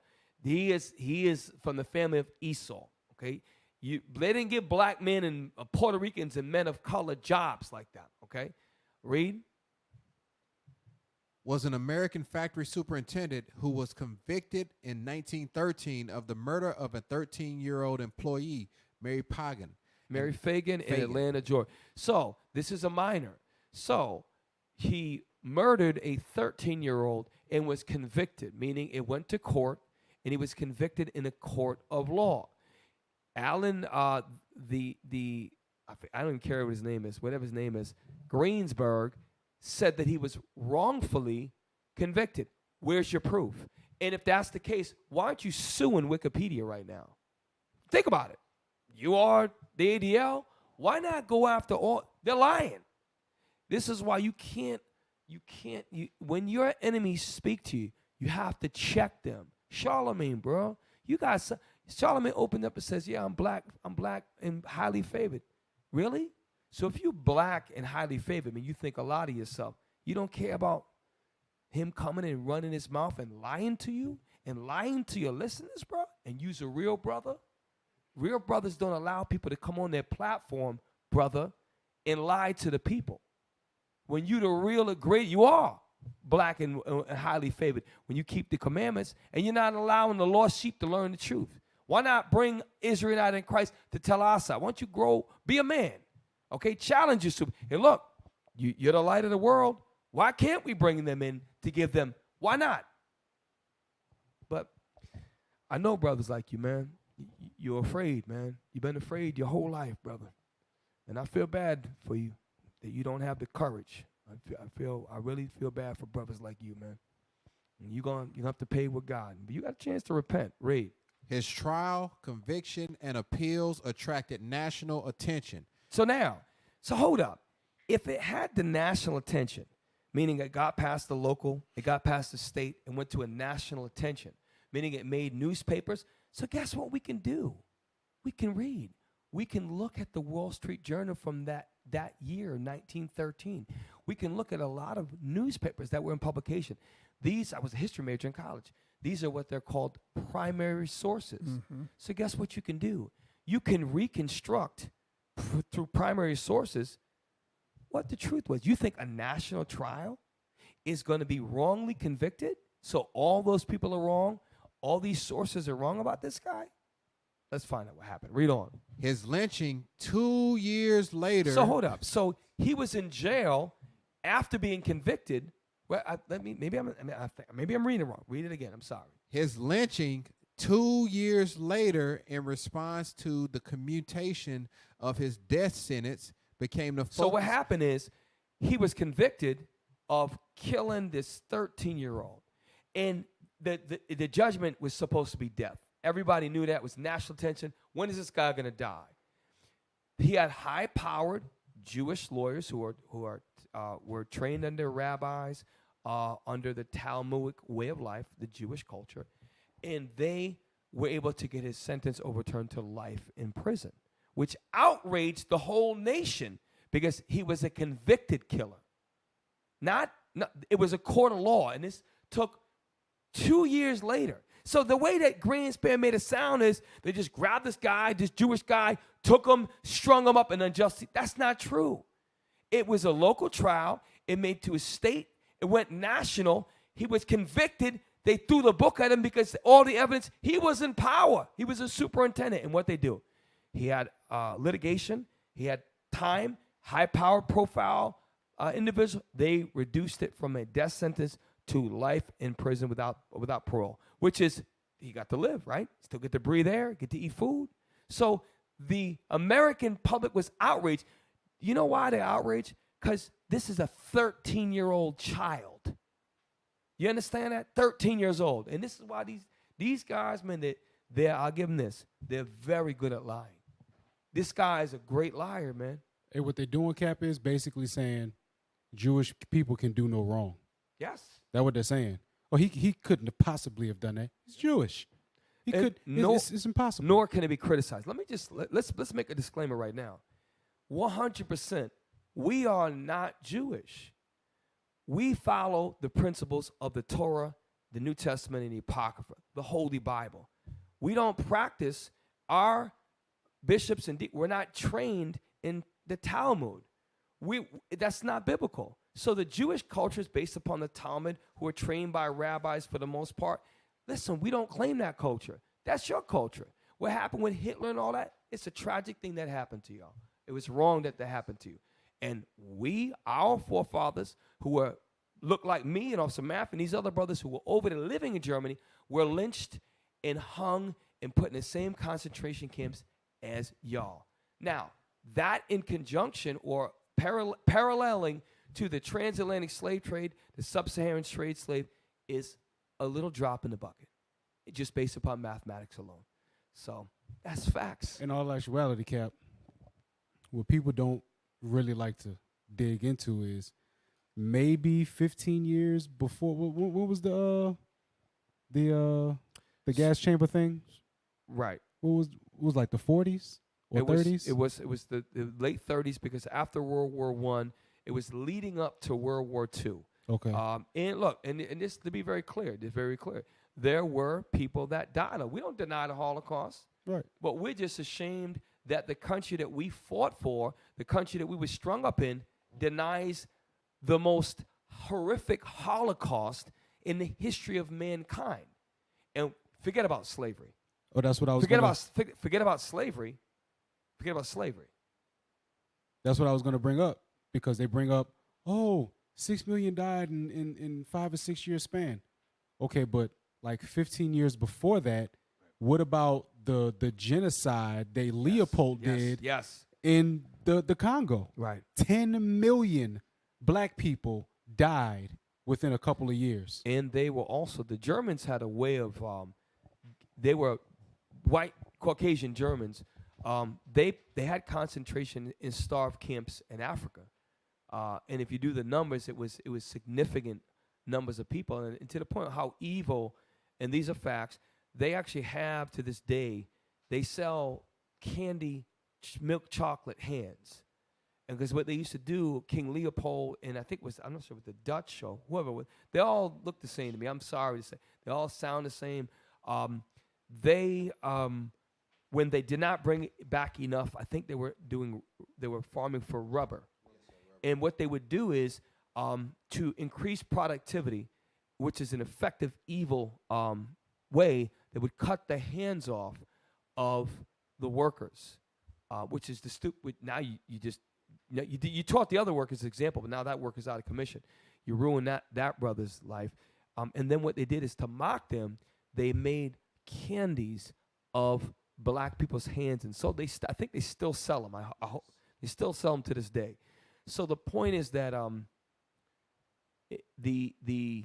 He is from the family of Esau. Okay, they didn't give black men and Puerto Ricans and men of color jobs like that. Okay, read. Was an American factory superintendent who was convicted in 1913 of the murder of a 13-year-old employee, Mary Pagan. Mary Fagan in Atlanta, Georgia. So this is a minor. So he murdered a 13-year-old and was convicted, meaning it went to court, and he was convicted in a court of law. Allen, I don't even care what his name is, whatever his name is, Greensburg, said that he was wrongfully convicted. Where's your proof? And if that's the case, why aren't you suing Wikipedia right now? Think about it. You are the ADL. Why not go after all? They're lying. This is why you can't, when your enemies speak to you, you have to check them. Charlemagne, bro. Charlemagne opened up and says, yeah, I'm black and highly favored. Really? So if you're black and highly favored, I mean, you think a lot of yourself. You don't care about him coming and running his mouth and lying to you and lying to your listeners, bro, and use a real brother? Real brothers don't allow people to come on their platform, brother, and lie to the people. When you the real great, you are black and highly favored. When you keep the commandments and you're not allowing the lost sheep to learn the truth. Why not bring Israelite in Christ to tell our side? Why don't you grow, be a man? Okay, challenge yourself. And look, you're the light of the world. Why can't we bring them in to give them? Why not? But I know brothers like you, man. You're afraid, man. You've been afraid your whole life, brother. And I feel bad for you that you don't have the courage. I really feel bad for brothers like you, man. And you're going to have to pay with God. But you got a chance to repent. Read. His trial, conviction, and appeals attracted national attention. So hold up. If it had the national attention, meaning it got past the local, it got past the state, and went to a national attention, meaning it made newspapers. So guess what we can do? We can read. We can look at the Wall Street Journal from that year, 1913. We can look at a lot of newspapers that were in publication. I was a history major in college. These are what they're called primary sources. Mm-hmm. So guess what you can do? You can reconstruct through primary sources what the truth was. You think a national trial is going to be wrongly convicted? So all those people are wrong? All these sources are wrong about this guy? Let's find out what happened. Read on. His lynching 2 years later. So hold up. So he was in jail after being convicted. Well, maybe I'm reading it wrong. Read it again. I'm sorry. His lynching 2 years later, in response to the commutation of his death sentence, became the focus. So what happened is he was convicted of killing this 13-year-old, and the judgment was supposed to be death. Everybody knew that. It was national attention. When is this guy going to die? He had high-powered Jewish lawyers who were trained under rabbis, under the Talmudic way of life, the Jewish culture, and they were able to get his sentence overturned to life in prison, which outraged the whole nation because he was a convicted killer. It was a court of law, and this took 2 years later. So the way that Greenspan made it sound is they just grabbed this guy, this Jewish guy, took him, strung him up, and unjustly. That's not true. It was a local trial. It made to a state. It went national. He was convicted. They threw the book at him because all the evidence, he was in power. He was a superintendent. And what they do? He had litigation. He had time, high-powered profile individual. They reduced it from a death sentence to life in prison without parole, which is he got to live, right? Still get to breathe air, get to eat food. So the American public was outraged. You know why they're outraged? Because this is a 13-year-old child. You understand that? 13 years old. And this is why these guys, man, I'll give them this. They're very good at lying. This guy is a great liar, man. And what they're doing, Cap, is basically saying Jewish people can do no wrong. Yes. That's what they're saying. Well, he couldn't have possibly have done that. He's Jewish. It's impossible. Nor can it be criticized. Let me just let's make a disclaimer right now. 100%, we are not Jewish. We follow the principles of the Torah the New Testament and the Apocrypha, the Holy Bible. We don't practice, our bishops and we're not trained in the Talmud. That's not biblical. So the Jewish culture is based upon the Talmud, who are trained by rabbis for the most part. Listen, we don't claim that culture. That's your culture. What happened with Hitler and all that, it's a tragic thing that happened to y'all. It was wrong that happened to you. And our forefathers, who looked like me and Officer Math and these other brothers who were over there living in Germany, were lynched and hung and put in the same concentration camps as y'all. Now, that in conjunction or paralleling to the transatlantic slave trade, the sub-Saharan trade slave, is a little drop in the bucket, just based upon mathematics alone. So that's facts. In all actuality, Cap, what people don't really like to dig into is maybe 15 years before. What was the gas chamber thing? Right. What was like the 40s or 30s? It was the late 30s, because after World War I, it was leading up to World War II. Okay. And look, and this, to be very clear, there were people that died. We don't deny the Holocaust. Right. But we're just ashamed that the country that we fought for, the country that we were strung up in, denies the most horrific Holocaust in the history of mankind. And forget about slavery. Oh, that's what I was forget about slavery. Forget about slavery. That's what I was going to bring up, because they bring up, 6 million died in 5 or 6 year span. Okay, but like 15 years before that, what about the genocide Leopold did in the Congo? Right. 10 million black people died within a couple of years. And they were also, the Germans had a way of, they were white Caucasian Germans. They had concentration in starved camps in Africa. And if you do the numbers, it was significant numbers of people. And to the point of how evil, and these are facts, they actually have to this day, they sell candy, milk chocolate hands. And because what they used to do, King Leopold, and I think I'm not sure with the Dutch or whoever, they all look the same to me. I'm sorry to say. They all sound the same. When they did not bring back enough, I think they were farming for rubber. And what they would do is, to increase productivity, which is an effective evil way, they would cut the hands off of the workers, which is the stupid. Now you taught the other workers an example, but now that worker's out of commission. You ruined that brother's life. And then what they did is, to mock them, they made candies of black people's hands, and so I think they still sell them. I hope they still sell them to this day. So the point is that the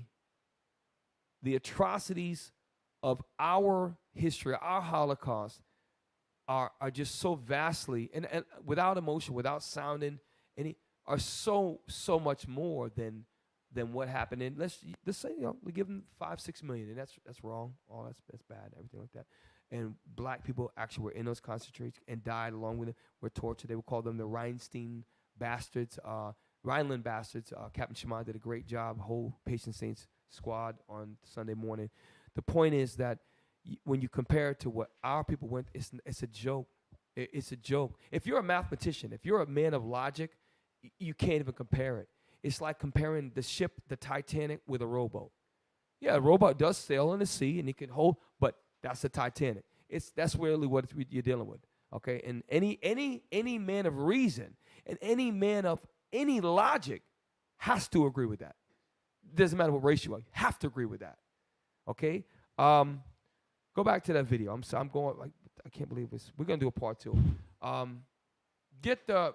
atrocities of our history, our Holocaust, are just so vastly and without emotion, without sounding any, are so much more than what happened. And let's say we give them 5-6 million, and that's wrong. Oh, that's bad. Everything like that. And black people actually were in those concentrations and died along with them. Were tortured. They would call them the Rhinelander bastards. Captain Shema did a great job. Whole Patient Saints squad on Sunday morning. The point is that when you compare it to what our people went, it's a joke. It's a joke. If you're a mathematician, if you're a man of logic, you can't even compare it. It's like comparing the ship, the Titanic, with a rowboat. Yeah, a rowboat does sail in the sea and it can hold, but that's the Titanic. That's really what you're dealing with. Okay, and any man of reason and any man of any logic has to agree with that. Doesn't matter what race you are, you have to agree with that. Okay, go back to that video. I'm going. I can't believe this. We're gonna do a part 2. Get the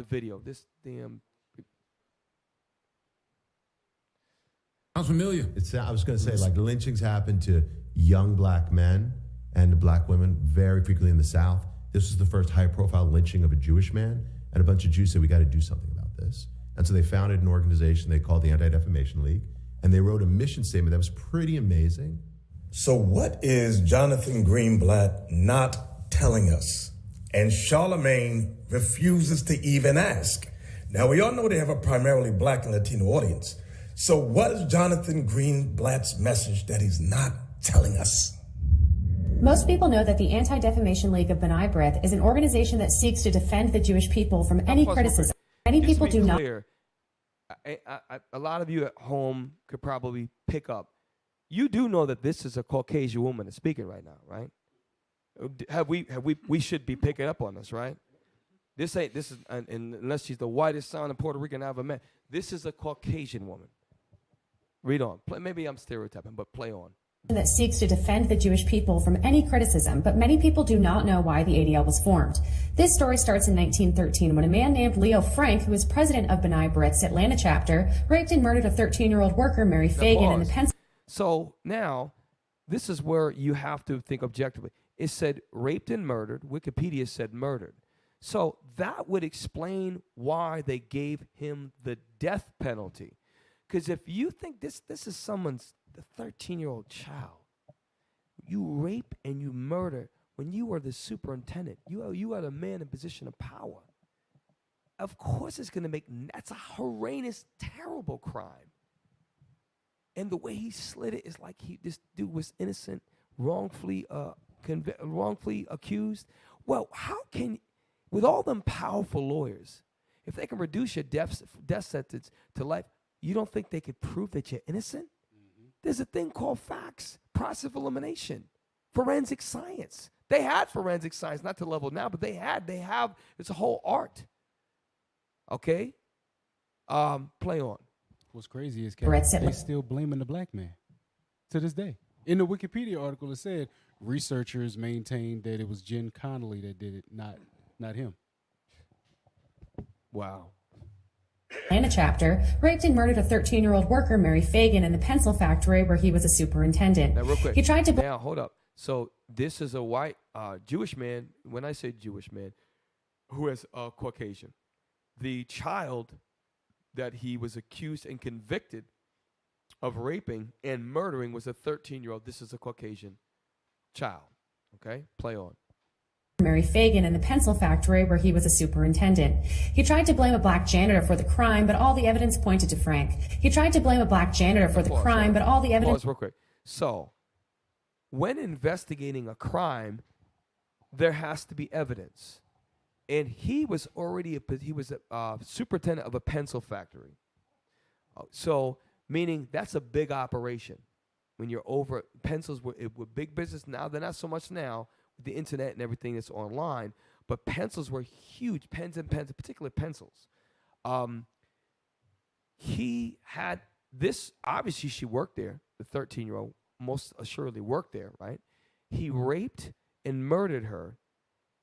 video. This damn. Sounds familiar. I was going to say, like, lynchings happen to young black men and black women very frequently in the South. This was the first high-profile lynching of a Jewish man, and a bunch of Jews said, we got to do something about this. And so they founded an organization they called the Anti-Defamation League, and they wrote a mission statement that was pretty amazing. So what is Jonathan Greenblatt not telling us? And Charlemagne refuses to even ask. Now, we all know they have a primarily black and Latino audience. So what is Jonathan Greenblatt's message that he's not telling us? Most people know that the Anti-Defamation League of B'nai B'rith is an organization that seeks to defend the Jewish people from any criticism. Many people do not. A lot of you at home could probably pick up. You do know that this is a Caucasian woman that's speaking right now, right? We should be picking up on this, right? This is unless she's the whitest sounding Puerto Rican I ever met. This is a Caucasian woman. Read on. Maybe I'm stereotyping, but play on. That seeks to defend the Jewish people from any criticism, but many people do not know why the ADL was formed. This story starts in 1913 when a man named Leo Frank, who was president of B'nai B'rith's Atlanta chapter, raped and murdered a 13-year-old worker, Mary Fagan, in the Pennsylvania. So now, this is where you have to think objectively. It said raped and murdered. Wikipedia said murdered. So that would explain why they gave him the death penalty. Because if you think this is someone's the 13-year-old child, you rape and you murder when you are the superintendent, you are the man in position of power. Of course it's going to that's a horrendous, terrible crime. And the way he slid it is like this dude was innocent, wrongfully accused. Well, how can, with all them powerful lawyers, if they can reduce your death sentence to life, you don't think they could prove that you're innocent? There's a thing called facts, process of elimination, forensic science. They had forensic science, not to the level now, but they have, it's a whole art. Okay? Play on. What's crazy is they still blaming the black man to this day. In the Wikipedia article, it said researchers maintained that it was Jen Connolly that did it, not him. Wow. Atlanta chapter, raped and murdered a 13-year-old worker, Mary Fagan, in the pencil factory where he was a superintendent. Now, real quick. He tried to. Now, hold up. So this is a white Jewish man. When I say Jewish man, who is Caucasian, the child that he was accused and convicted of raping and murdering was a 13-year-old. This is a Caucasian child. Okay, play on. Mary Fagan in the pencil factory where he was a superintendent. He tried to blame a black janitor for the crime, but all the evidence pointed to Frank. He tried to blame a black janitor for the crime, but all the evidence. Pause real quick. So, when investigating a crime, there has to be evidence, and he was already a superintendent of a pencil factory. So, meaning that's a big operation. When you're over pencils were big business. Now they're not so much now. The internet and everything that's online, but pencils were huge, pens, particularly pencils. He had this, obviously she worked there, the 13-year-old most assuredly worked there, right? He raped and murdered her,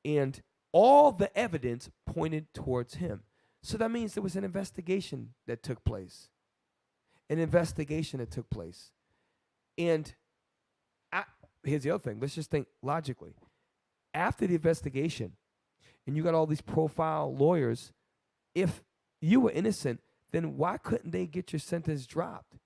and all the evidence pointed towards him. So that means there was an investigation that took place. And here's the other thing. Let's just think logically. After the investigation, and you got all these profile lawyers, if you were innocent, then why couldn't they get your sentence dropped?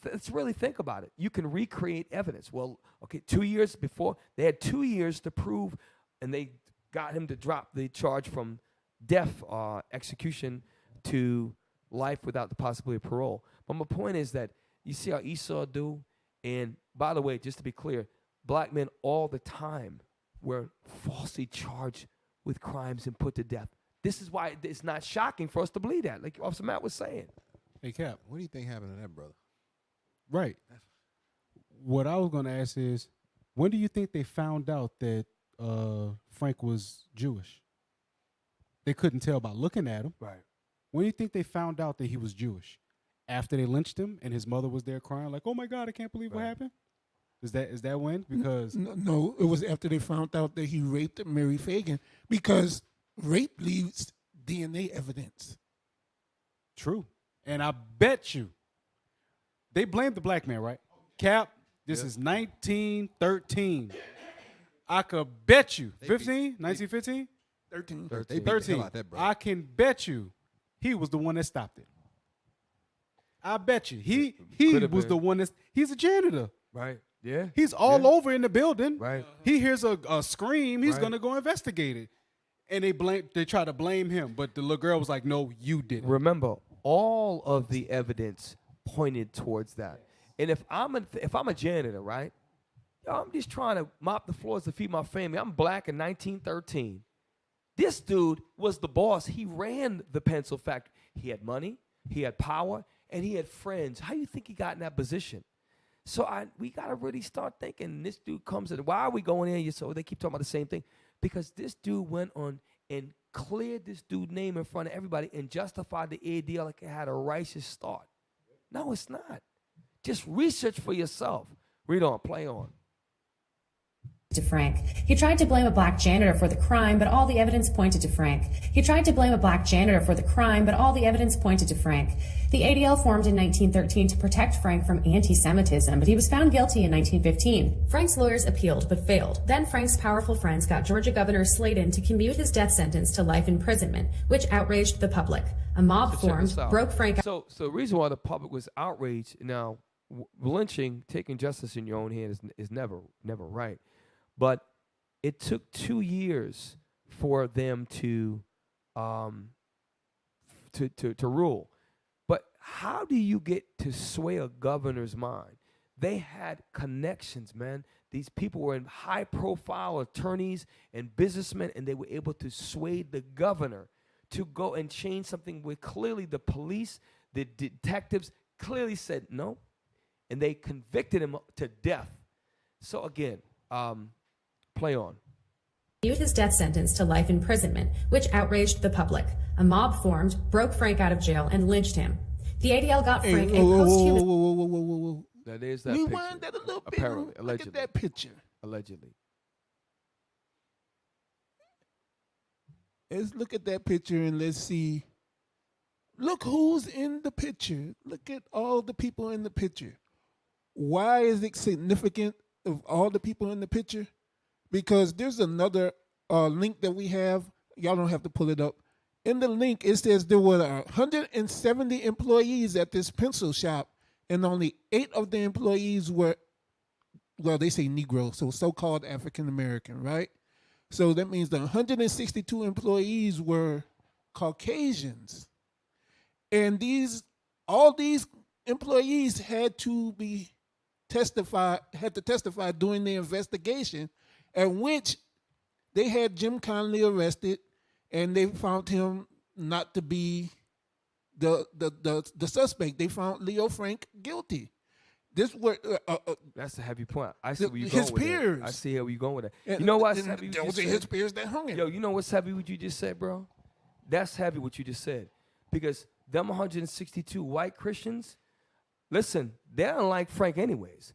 Let's really think about it. You can recreate evidence. Well, okay, 2 years before, they had 2 years to prove, and they got him to drop the charge from death execution to life without the possibility of parole. But my point is that you see how Esau do, and by the way, just to be clear, black men all the time were falsely charged with crimes and put to death. This is why it's not shocking for us to believe that, like Officer Matt was saying. Hey, Cap, What do you think happened to that brother? right. What I was going to ask is, when do you think they found out that Frank was Jewish? They couldn't tell by looking at him. Right. When do you think they found out that he was Jewish? After they lynched him and his mother was there crying like, oh, my God, I can't believe what happened? Is that when? Because no, it was after they found out that he raped Mary Fagan, because rape leaves DNA evidence. True. And I bet you they blamed the black man, right? Cap, this is 1913. I could bet you. 15? 1915? 13. They beat the hell out that brother. I can bet you he was the one that stopped it. I bet you. He was the one he's a janitor. Right. Yeah. He's all over in the building. Right. He hears a scream. He's going to go investigate it. And they try to blame him. But the little girl was like, no, you didn't. Remember, all of the evidence pointed towards that. And if I'm a janitor, right? Yo, I'm just trying to mop the floors to feed my family. I'm black in 1913. This dude was the boss. He ran the pencil factory. He had money, he had power, and he had friends. How do you think he got in that position? So we got to really start thinking, this dude comes in. Why are we going in? So they keep talking about the same thing. Because this dude went on and cleared this dude's name in front of everybody and justified the ADL like it had a righteous start. No, it's not. Just research for yourself. Read on, play on. To Frank. He tried to blame a black janitor for the crime, but all the evidence pointed to Frank. He tried to blame a black janitor for the crime, but all the evidence pointed to Frank. The ADL formed in 1913 to protect Frank from anti-Semitism, but he was found guilty in 1915. Frank's lawyers appealed, but failed. Then Frank's powerful friends got Georgia Governor Sladen to commute his death sentence to life imprisonment, which outraged the public. A mob formed, broke Frank out. So the reason why the public was outraged, now, lynching, taking justice in your own hand is never right. But it took 2 years for them to rule. But how do you get to sway a governor's mind? They had connections, man. These people were in high-profile attorneys and businessmen, and they were able to sway the governor to go and change something where clearly the police, the detectives clearly said no, and they convicted him to death. So again, play on. His death sentence to life imprisonment, which outraged the public. A mob formed, broke Frank out of jail, and lynched him. The ADL got Frank a posthumous. Whoa. That is that Rewind picture. that a little bit. Apparently, Look allegedly. at that picture. Allegedly. Let's look at that picture and let's see. Look who's in the picture. Look at all the people in the picture. Why is it significant of all the people in the picture? Because there's another link that we have. Y'all don't have to pull it up. In the link, it says there were 170 employees at this pencil shop, and only 8 of the employees were, well, they say Negro, so-called African-American, right? So that means the 162 employees were Caucasians. And all these employees had to testify during the investigation, at which they had Jim Conley arrested, and they found him not to be the suspect. They found Leo Frank guilty. That's a heavy point. I see where you're going his with peers. that. I see how you're going with that. And you know what's heavy? What those you are just his said? peers that hung him. Yo, you know what's heavy? What you just said, bro? That's heavy. What you just said, because them 162 white Christians, listen, they don't like Frank anyways,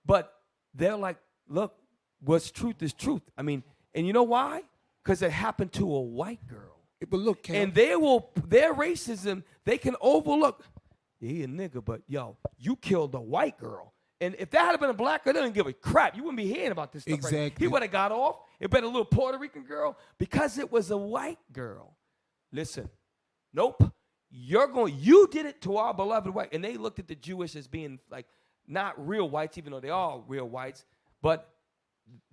but they're like, look, what's truth is truth. I mean, and you know why? Because it happened to a white girl. But look, Cal, and their racism, they can overlook. Yeah, he a nigga, but yo, you killed a white girl. And if that had been a black girl, they didn't give a crap. You wouldn't be hearing about this stuff. Exactly. Right? He would have got off. It been a little Puerto Rican girl because it was a white girl. Listen, nope. You did it to our beloved white. And they looked at the Jewish as being like not real whites, even though they are real whites. But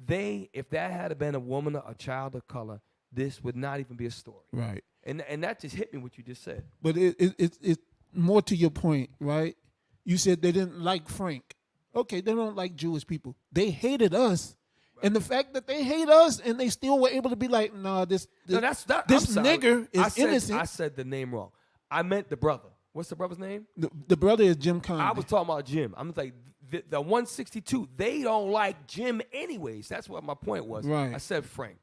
if that had been a woman or a child of color, this would not even be a story. Right. And that just hit me what you just said. But it's more to your point, right? You said they didn't like Frank. Okay, they don't like Jewish people. They hated us. Right. And the fact that they hate us and they still were able to be like, nah, this nigger is innocent. I said the name wrong. I meant the brother. What's the brother's name? The brother is Jim Conley. I was talking about Jim. I'm like, the 162, they don't like Jim anyways. That's what my point was. Right. I said Frank.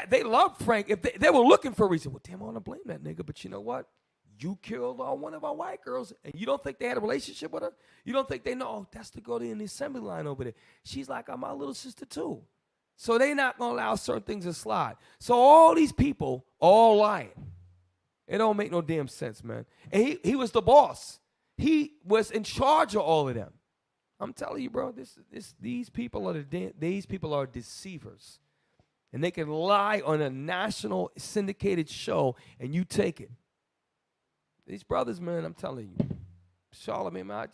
They love Frank. If they were looking for a reason, well, damn, I want to blame that nigga. But you know what? You killed one of our white girls, and you don't think they had a relationship with her? You don't think they know, oh, that's the girl in the assembly line over there. She's like, I'm my little sister too. So they're not going to allow certain things to slide. So all these people all lying. It don't make no damn sense, man. And he was the boss. He was in charge of all of them. I'm telling you, bro, these people are deceivers. And they can lie on a national syndicated show, and you take it. These brothers, man, I'm telling you. Charlemagne, man,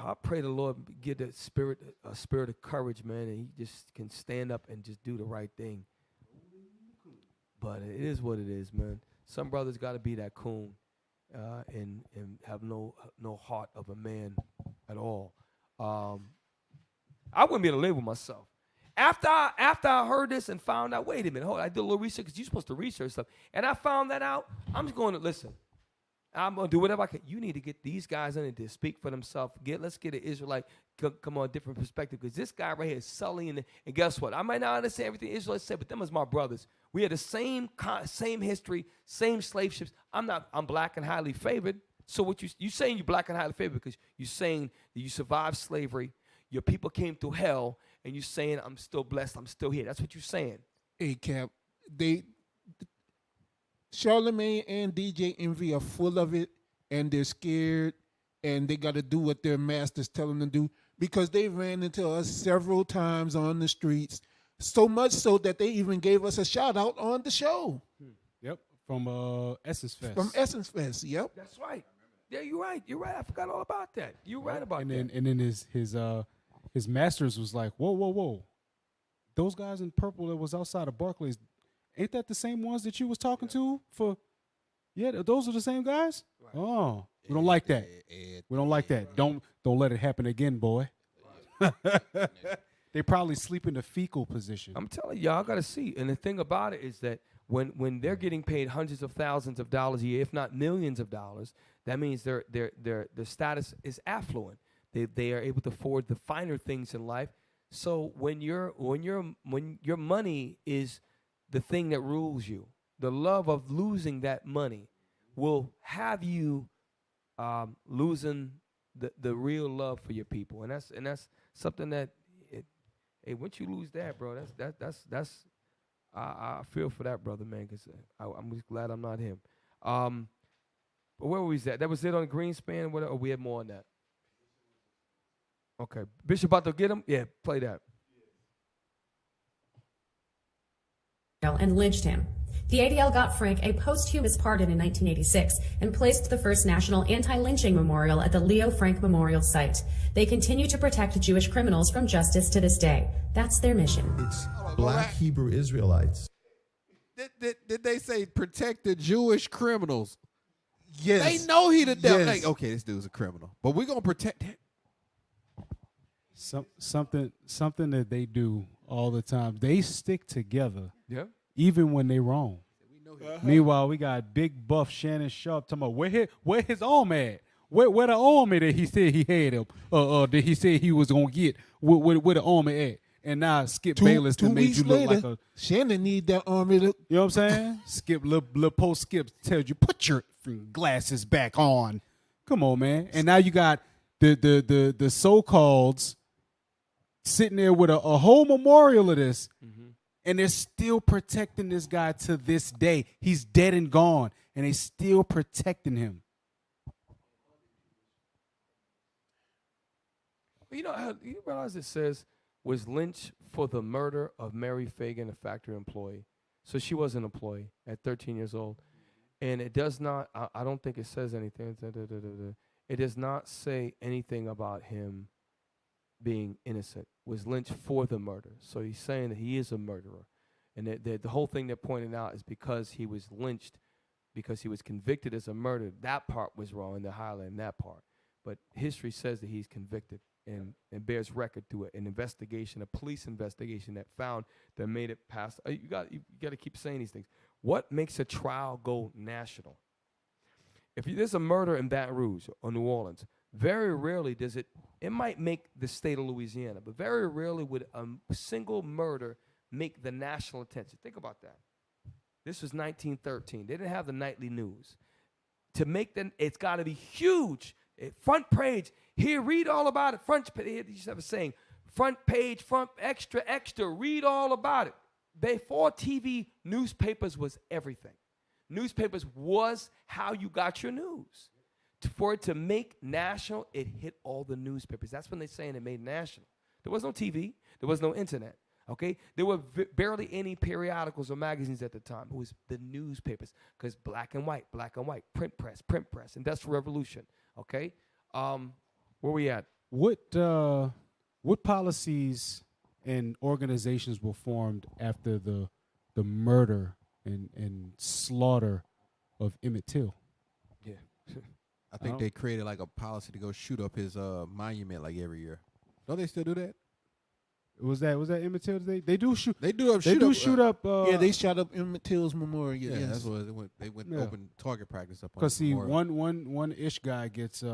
I pray the Lord give the spirit a spirit of courage, man, and he just can stand up and just do the right thing. But it is what it is, man. Some brothers got to be that coon. and have no heart of a man at all. I wouldn't be able to live with myself. After I heard this and found out, wait a minute, hold on, I did a little research because you're supposed to research stuff, and I found that out. I'm just going to listen. I'm gonna do whatever I can. You need to get these guys in to speak for themselves. Let's get an Israelite come on a different perspective, because this guy right here is sullying. And guess what? I might not understand everything Israelites say, but them is my brothers. We had the same history, same slave ships. I'm black and highly favored. So what you saying you're black and highly favored because you're saying that you survived slavery, your people came through hell, and you're saying I'm still blessed, I'm still here. That's what you're saying. Hey, Cap, Charlemagne and DJ Envy are full of it, and they're scared, and they got to do what their masters tell them to do, because they ran into us several times on the streets, so much so that they even gave us a shout out on the show. Yep, from Essence Fest. From Essence Fest, yep. That's right. Yeah, you're right. You're right. I forgot all about that. You're right about that. And then his masters was like, whoa. Those guys in purple that was outside of Barclays, ain't that the same ones that you was talking to for? Yeah, those are the same guys. Right. Oh, we don't like that. We don't like that. Don't let it happen again, boy. They probably sleep in the fecal position. I'm telling y'all, got to see. And the thing about it is that when they're getting paid hundreds of thousands of dollars a year, if not millions of dollars, that means their status is affluent. They are able to afford the finer things in life. So when your money is the thing that rules you, the love of losing that money will have you losing the real love for your people, and that's something that once you lose that, bro, that's I feel for that brother, man, because I'm just glad I'm not him. But where was that? That was it on Greenspan, or we had more on that? Okay, Bishop about to get him. Yeah, play that. And lynched him. The ADL got Frank a posthumous pardon in 1986 and placed the first national anti-lynching memorial at the Leo Frank Memorial Site. They continue to protect Jewish criminals from justice to this day. That's their mission. It's black Hebrew Israelites. Did they say protect the Jewish criminals? Yes. They know he the devil. Yes. Like, okay, this dude's a criminal, but we're going to protect him. Something that they do all the time. They stick together. Yeah. Even when they wrong. Meanwhile, we got big buff Shannon Sharp talking about where his arm at? Where the army that he said he had him? That he said he was gonna get? Where the army at? And now Skip Bayless to made you look like a Shannon need that army to. You know what I'm saying? Skip little post Skip tells you put your glasses back on. Come on, man. And now you got the so-calleds sitting there with a whole memorial of this. Mm-hmm. And they're still protecting this guy to this day. He's dead and gone, and they still protecting him. You know, you realize it says was lynched for the murder of Mary Fagan, a factory employee. So she was an employee at 13 years old. And it does not, I don't think it says anything. It does not say anything about him being innocent, was lynched for the murder. So he's saying that he is a murderer. And the whole thing they're pointing out is because he was lynched, because he was convicted as a murderer. That part was wrong, and they're highlighting that part. But history says that he's convicted and bears record through an investigation, a police investigation that found that made it past. You got to keep saying these things. What makes a trial go national? If there's a murder in Baton Rouge or New Orleans, very rarely does it might make the state of Louisiana, but very rarely would a single murder make the national attention. Think about that. This was 1913. They didn't have the nightly news. To make them, it's got to be huge. Front page. Here, read all about it. Front page. You used to have a saying, front page, front extra, extra. Read all about it. Before TV, newspapers was everything. Newspapers was how you got your news. For it to make national, it hit all the newspapers. That's when they're saying it made national. There was no TV. There was no internet. Okay? There were barely any periodicals or magazines at the time. It was the newspapers, because black and white, print press, Industrial Revolution. Okay? Where we at? What policies and organizations were formed after the murder and slaughter of Emmett Till? Yeah. I think they created like a policy to go shoot up his monument like every year. Don't they still do that? Was that Emmett Till? They do shoot. They do shoot up. Yeah, they shot up Emmett Till's memorial. Yeah, yes. that's what they went open target practice up on. Because see, one ish guy gets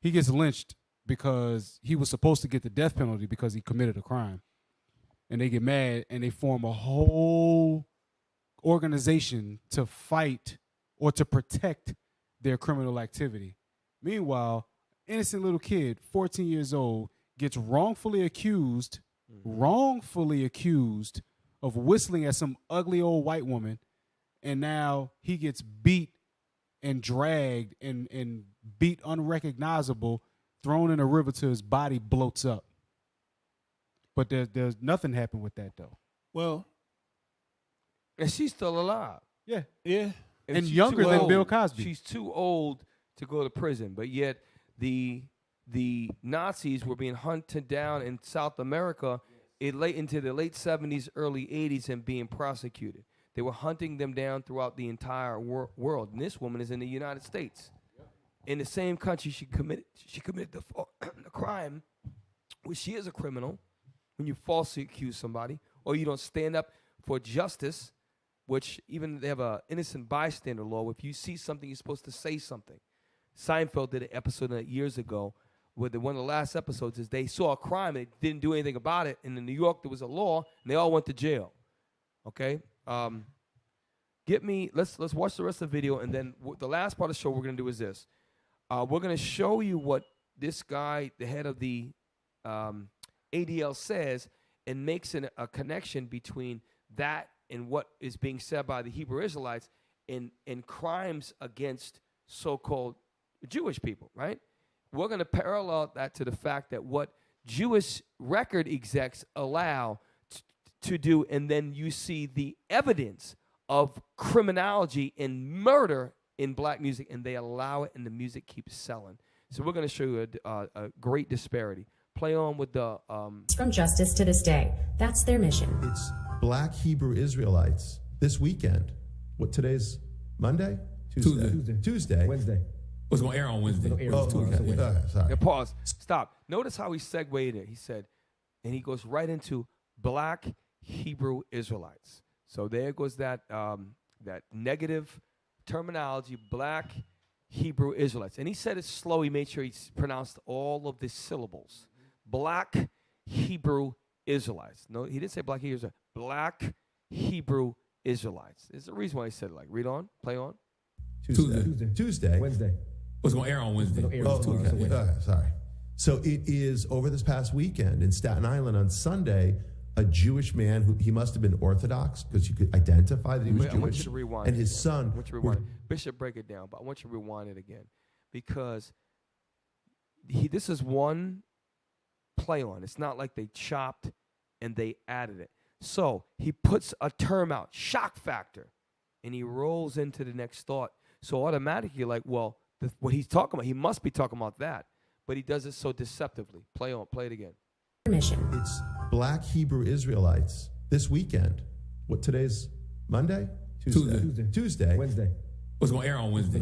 he gets lynched because he was supposed to get the death penalty because he committed a crime, and they get mad and they form a whole organization to fight or to protect their criminal activity. Meanwhile, innocent little kid, 14 years old, gets wrongfully accused of whistling at some ugly old white woman, and now he gets beat and dragged and beat unrecognizable, thrown in a river till his body bloats up. But there's nothing happened with that though. Well, and she's still alive. Yeah. Yeah. And younger than Bill Cosby. She's too old to go to prison, but yet the Nazis were being hunted down in South America into the late 70s, early 80s, and being prosecuted. They were hunting them down throughout the entire world. And this woman is in the United States. In the same country she committed the crime, which she is a criminal when you falsely accuse somebody or you don't stand up for justice, which even they have an innocent bystander law. If you see something, you're supposed to say something. Seinfeld did an episode on it years ago where one of the last episodes is they saw a crime and they didn't do anything about it. And in New York, there was a law, and they all went to jail. Okay? Let's watch the rest of the video, and then the last part of the show we're going to do is this. We're going to show you what this guy, the head of the ADL, says and makes a connection between that and what is being said by the Hebrew Israelites in crimes against so-called Jewish people, right? We're going to parallel that to the fact that what Jewish record execs allow to do, and then you see the evidence of criminology and murder in black music, and they allow it, and the music keeps selling. So we're going to show you a great disparity. Play on with the... From justice to this day. That's their mission. It's black Hebrew Israelites this weekend. What, today's Monday? Tuesday. Wednesday. What's going to air on Wednesday? Sorry. Now, pause. Stop. Notice how he segued it. He said, and he goes right into black Hebrew Israelites. So there goes that negative terminology, black Hebrew Israelites. And he said it slow. He made sure he pronounced all of the syllables. Black Hebrew Israelites. No, he didn't say black Hebrew Israelites. Black Hebrew Israelites. There's a reason why he said it like. Read on. Play on. Tuesday. Wednesday. What's going to air on Wednesday? Sorry. So it is over this past weekend in Staten Island on Sunday, a Jewish man who he must have been Orthodox because you could identify that he was Jewish. I want you to rewind and his son. I want you to rewind it. Bishop, break it down, but I want you to rewind it again because this is one play on. It's not like they chopped and they added it. So he puts a term out, shock factor, and he rolls into the next thought. So automatically you're like, well, what he's talking about, he must be talking about that. But he does it so deceptively. Play it again. Mission. It's black Hebrew Israelites this weekend. What, today's Monday? Tuesday. Wednesday. What's going to air on Wednesday?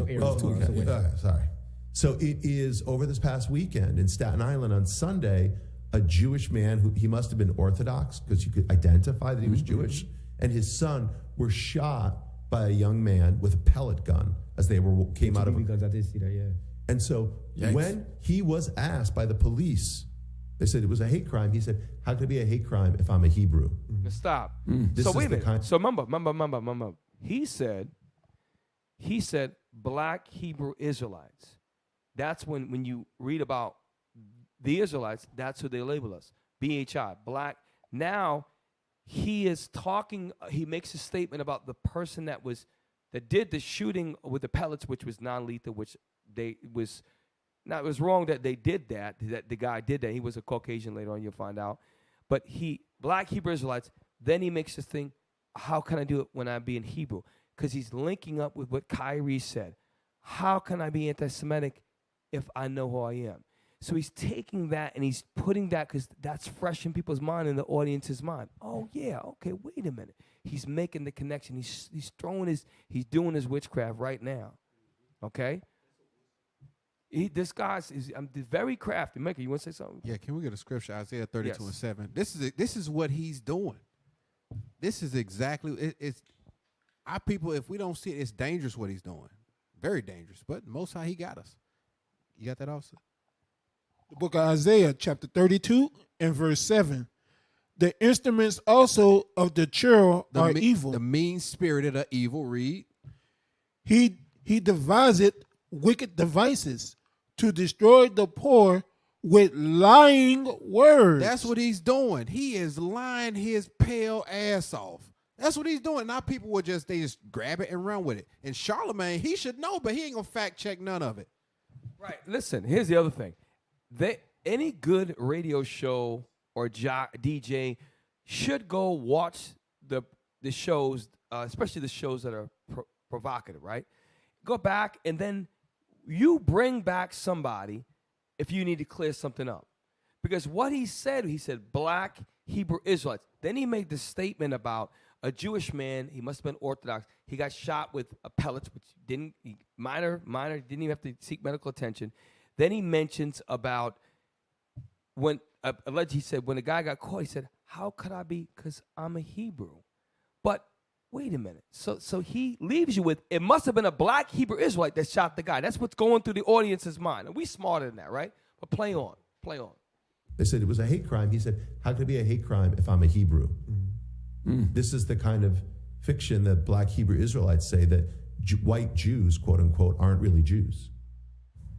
Sorry. So it is over this past weekend in Staten Island on Sunday, a Jewish man who he must have been Orthodox because you could identify that he was Jewish, and his son were shot by a young man with a pellet gun as they came out of guns. I did see that, yeah. And so when he was asked by the police, they said it was a hate crime. He said, how could it be a hate crime if I'm a Hebrew? Stop. So wait a minute. So remember. He said black Hebrew Israelites. That's when you read about the Israelites, that's who they label us. BHI, black. Now he is talking, he makes a statement about the person that did the shooting with the pellets, which was non-lethal, which it was wrong that they did that the guy did that. He was a Caucasian, later on you'll find out. But black Hebrew Israelites, then he makes this thing, how can I do it when I'm being Hebrew? Because he's linking up with what Kyrie said. How can I be anti-Semitic if I know who I am? So he's taking that and he's putting that because that's fresh in people's mind and the audience's mind. Oh yeah, okay, wait a minute. He's making the connection. He's doing his witchcraft right now. Okay? This guy's very crafty. Micah, you want to say something? Yeah, can we get a scripture? Isaiah 32 Yes. and 7. This is what he's doing. This is exactly it's our people. If we don't see it, it's dangerous what he's doing. Very dangerous. But Most High, he got us. You got that also? The book of Isaiah, chapter 32 and verse 7. The instruments also of the churl are evil. The mean-spirited are evil. Read. He deviseth wicked devices to destroy the poor with lying words. That's what he's doing. He is lying his pale ass off. That's what he's doing. Now people will just grab it and run with it. And Charlemagne, he should know, but he ain't gonna fact check none of it. Right. Listen, here's the other thing. Any good radio show or DJ should go watch the shows, especially the shows that are provocative, right? Go back and then you bring back somebody if you need to clear something up. Because what he said black Hebrew Israelites. Then he made this statement about a Jewish man, he must have been Orthodox. He got shot with pellets, which minor, didn't even have to seek medical attention. Then he mentions about when, allegedly he said, when the guy got caught, he said, how could I be? Because I'm a Hebrew. But wait a minute. So he leaves you with, it must have been a black Hebrew Israelite that shot the guy. That's what's going through the audience's mind. And we smarter than that, right? But play on. They said it was a hate crime. He said, how could it be a hate crime if I'm a Hebrew? This is the kind of fiction that black Hebrew Israelites say that white Jews, quote unquote, aren't really Jews.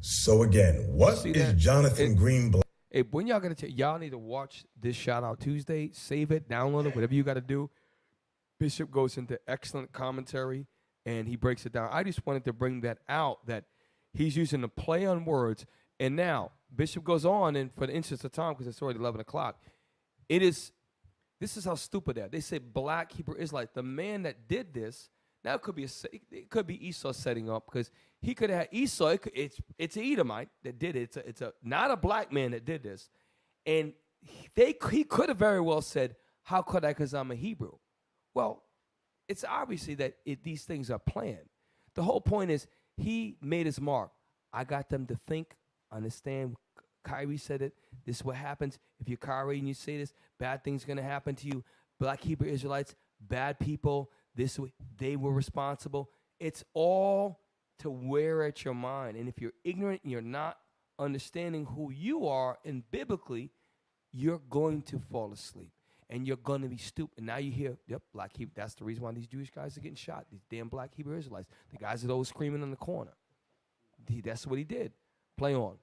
So again, what is Jonathan Greenblatt? Hey, when y'all gonna y'all need to watch this Shout Out Tuesday, save it, download it, whatever you gotta do. Bishop goes into excellent commentary and he breaks it down. I just wanted to bring that out, that he's using a play on words. And now Bishop goes on, and for the interest of time, because it's already 11 o'clock, this is how stupid they are. They say black Hebrew Israelite. The man that did this, now it could be Esau setting up, because he could have had Esau. It's an Edomite that did it. It's not a black man that did this. And he could have very well said, how could I, because I'm a Hebrew? Well, it's obviously that these things are planned. The whole point is he made his mark. I got them to think, understand. Kyrie said it. This is what happens. If you're Kyrie and you say this, bad things are going to happen to you. Black Hebrew Israelites, bad people, they were responsible. It's all to wear at your mind. And if you're ignorant and you're not understanding who you are, and biblically, you're going to fall asleep. And you're going to be stupid. And now you hear, yep, black Hebrew. That's the reason why these Jewish guys are getting shot. These damn black Hebrew Israelites. The guys that are always screaming in the corner. That's what he did. Play on.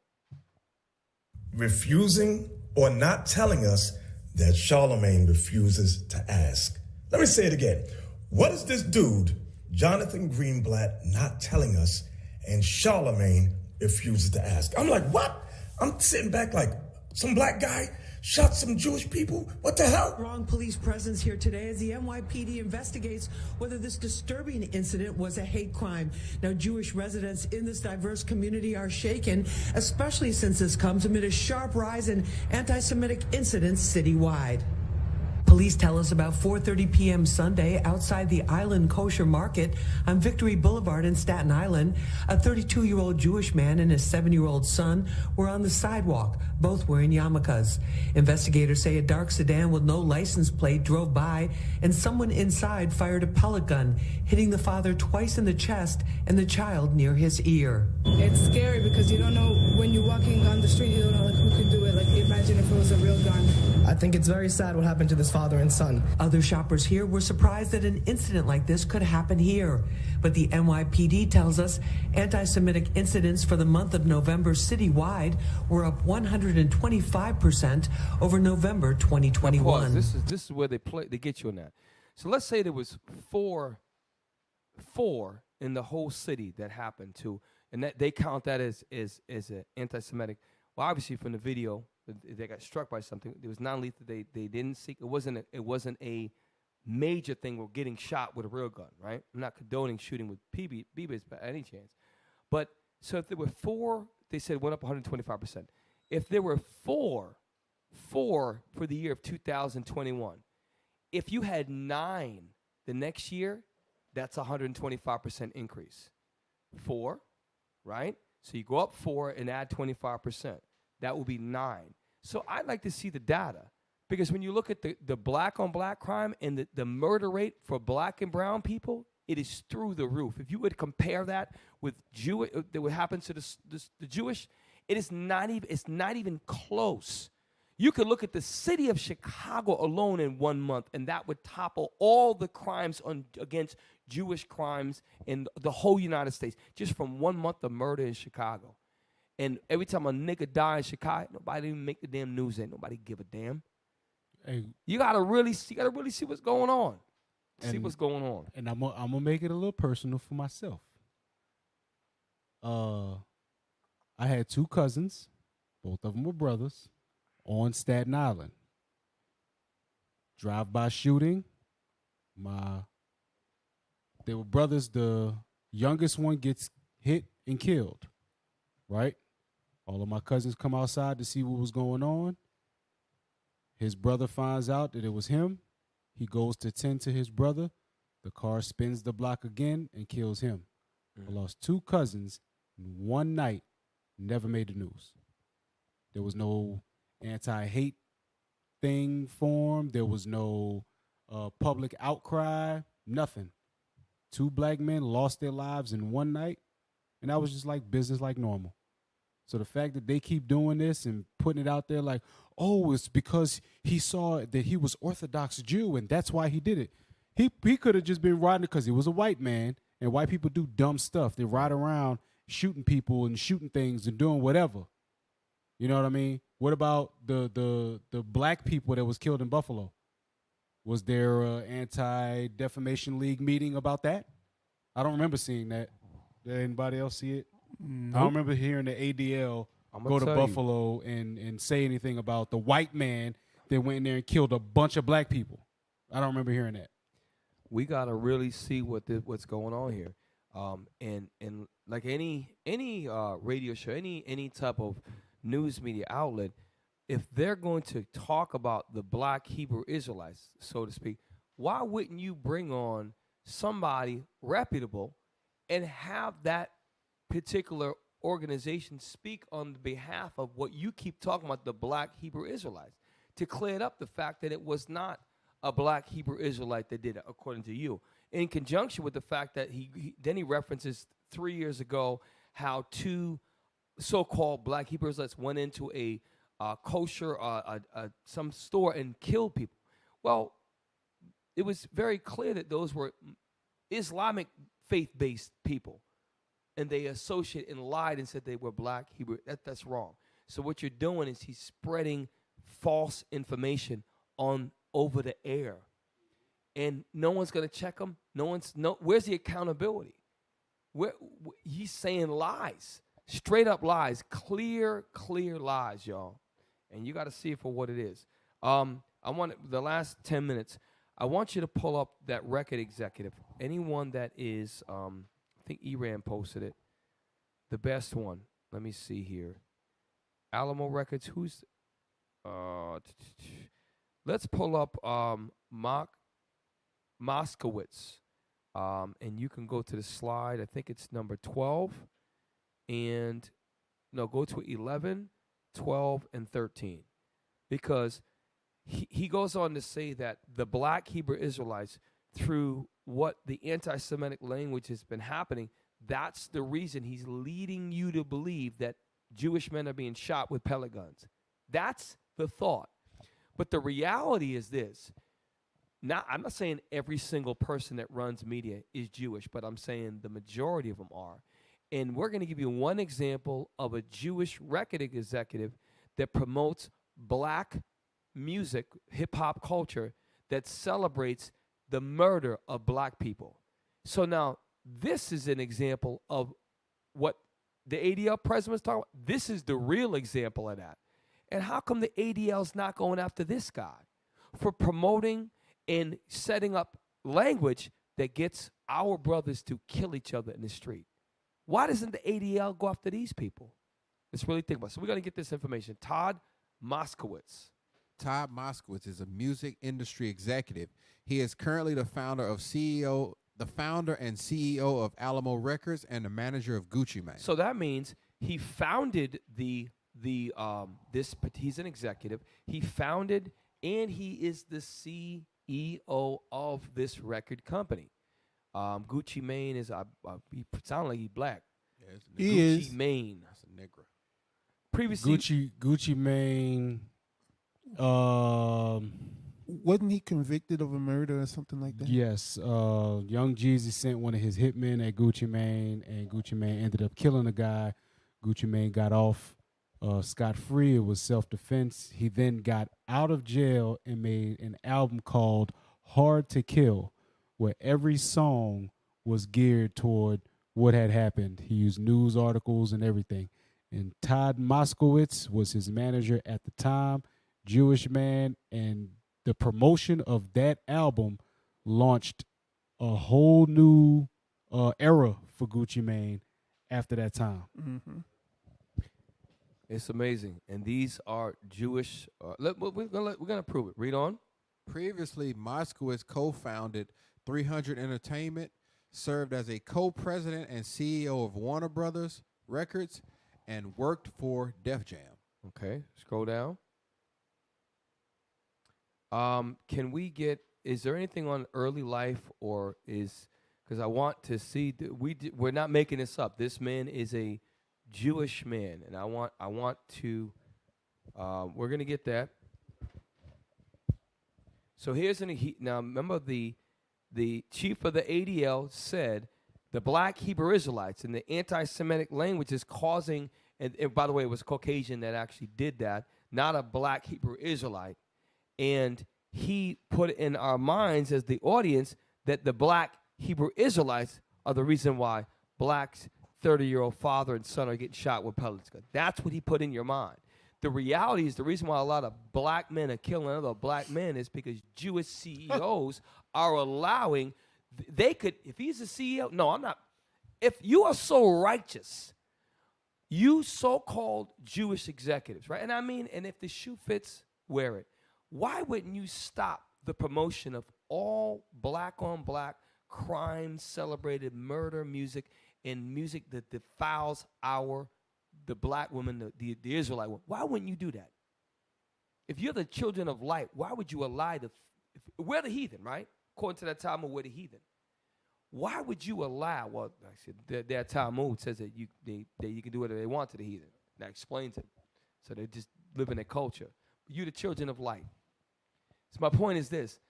Refusing or not telling us that Charlemagne refuses to ask. Let me say it again. What is this dude, Jonathan Greenblatt, not telling us, and Charlemagne refuses to ask? I'm like, what? I'm sitting back like, some black guy shot some Jewish people? What the hell? Strong police presence here today as the NYPD investigates whether this disturbing incident was a hate crime. Now, Jewish residents in this diverse community are shaken, especially since this comes amid a sharp rise in anti-Semitic incidents citywide. Police tell us about 4:30 p.m. Sunday outside the Island Kosher Market on Victory Boulevard in Staten Island, a 32-year-old Jewish man and his 7-year-old son were on the sidewalk, both wearing yarmulkes. Investigators say a dark sedan with no license plate drove by, and someone inside fired a pellet gun, hitting the father twice in the chest and the child near his ear. It's scary because you don't know when you're walking down the street, you don't know who can do it. Like, imagine if it was a real gun. I think it's very sad what happened to this father and son. Other shoppers here were surprised that an incident like this could happen here. But the NYPD tells us anti-Semitic incidents for the month of November citywide were up 125% over November 2021. This is where they get you on that. So let's say there was four in the whole city that happened to, and that they count that as an anti-Semitic. Well, obviously from the video, they got struck by something. It was non-lethal. They didn't seek. It wasn't a major thing. We're getting shot with a real gun, right? I'm not condoning shooting with BBs by any chance. But so if there were four, they said it went up 125%. If there were four for the year of 2021, if you had 9 the next year, that's 125% increase. 4, right? So you go up 4 and add 25%. That will be 9. So I'd like to see the data. Because when you look at the black on black crime and the murder rate for black and brown people, it is through the roof. If you would compare that with what happens to the Jewish, it's not even close. You could look at the city of Chicago alone in 1 month, and that would topple all the crimes against Jewish crimes in the whole United States, just from 1 month of murder in Chicago. And every time a nigga die in Chicago, nobody even make the damn news. Ain't nobody give a damn. Hey, you gotta really see what's going on. See what's going on. And I'm gonna make it a little personal for myself. I had 2 cousins, both of them were brothers, on Staten Island. Drive-by shooting. They were brothers. The youngest one gets hit and killed. Right? All of my cousins come outside to see what was going on. His brother finds out that it was him. He goes to tend to his brother. The car spins the block again and kills him. I lost 2 cousins in one night, never made the news. There was no anti-hate thing formed. There was no public outcry, nothing. 2 black men lost their lives in one night, and that was just like business like normal. So the fact that they keep doing this and putting it out there like, oh, it's because he saw that he was Orthodox Jew and that's why he did it. He could have just been riding it because he was a white man, and white people do dumb stuff. They ride around shooting people and shooting things and doing whatever. You know what I mean? What about the black people that was killed in Buffalo? Was there an anti-defamation league meeting about that? I don't remember seeing that. Did anybody else see it? Nope. I don't remember hearing the ADL go to Buffalo and say anything about the white man that went in there and killed a bunch of black people. I don't remember hearing that. We gotta really see what's going on here, and like any radio show, any type of news media outlet, if they're going to talk about the black Hebrew Israelites, so to speak, why wouldn't you bring on somebody reputable and have that particular organization speak on behalf of what you keep talking about, the black Hebrew Israelites, to clear up the fact that it was not a black Hebrew Israelite that did it, according to you, in conjunction with the fact that he references 3 years ago how 2 so-called black Hebrew Israelites went into a kosher some store and killed people. Well, it was very clear that those were Islamic faith-based people, and they associated and lied and said they were black Hebrew. That's wrong. So what you're doing is he's spreading false information over the air, and no one's gonna check him. Where's the accountability? He's saying lies, straight up lies, clear lies, y'all, and you got to see it for what it is. I want the last 10 minutes. I want you to pull up that record executive. Anyone that is, I think Iran posted it, the best one. Let me see here. Alamo Records. Who's? Let's pull up Moskowitz, and you can go to the slide. I think it's number 12, and no, go to 11, 12, and 13, because he goes on to say that the black Hebrew Israelites, through what the anti-Semitic language has been happening, that's the reason he's leading you to believe that Jewish men are being shot with pellet guns. That's the thought. But the reality is this. Now, I'm not saying every single person that runs media is Jewish, but I'm saying the majority of them are. And we're going to give you one example of a Jewish record executive that promotes black music, hip-hop culture, that celebrates the murder of black people. So now, this is an example of what the ADL president was talking about. This is the real example of that. And how come the ADL's not going after this guy for promoting and setting up language that gets our brothers to kill each other in the street? Why doesn't the ADL go after these people? Let's really think about it. So we're going to get this information. Todd Moskowitz. Todd Moskowitz is a music industry executive. He is currently the founder and CEO of Alamo Records and the manager of Gucci Mane. So that means he founded he's an executive. He founded and he is the CEO of this record company. Gucci Mane is he sounds like he's black. Yeah, He Gucci is. Mane. That's a nigger. Previously, Gucci Mane. Wasn't he convicted of a murder or something like that? Yes. Young Jeezy sent one of his hitmen at Gucci Mane, and Gucci Mane ended up killing a guy. Gucci Mane got off scot-free. It was self-defense. He then got out of jail and made an album called Hard to Kill, where every song was geared toward what had happened. He used news articles and everything. And Todd Moskowitz was his manager at the time, Jewish man, and the promotion of that album launched a whole new era for Gucci Mane after that time. Mm-hmm. it's amazing. And these are Jewish. We're gonna prove it. Read on. Previously, Moskowitz co-founded 300 Entertainment, served as a co-president and CEO of Warner Brothers Records, and worked for Def Jam. Okay, scroll down. Can we get? Is there anything on early life, or is because I want to see that we're not making this up. This man is a Jewish man, and I want to. We're gonna get that. So here's now. Remember the chief of the ADL said the black Hebrew Israelites and the anti-Semitic language is causing. And by the way, it was Caucasian that actually did that, not a black Hebrew Israelite. And he put in our minds as the audience that the black Hebrew Israelites are the reason why blacks, 30-year-old father and son are getting shot with pellets. That's what he put in your mind. The reality is the reason why a lot of black men are killing other black men is because Jewish CEOs are allowing, they could, if he's a CEO, no, I'm not. If you are so righteous, you so-called Jewish executives, right? And I mean, and if the shoe fits, wear it. Why wouldn't you stop the promotion of all black-on-black crime, celebrated murder music, and music that defiles the black woman, the Israelite woman? Why wouldn't you do that? If you're the children of light, why would you allow we're the heathen, right? According to that Talmud, we're the heathen. Why would you allow? Well, actually, that Talmud says that you can do whatever they want to the heathen. That explains it. So they just live in their culture. But you're the children of light. So my point is this: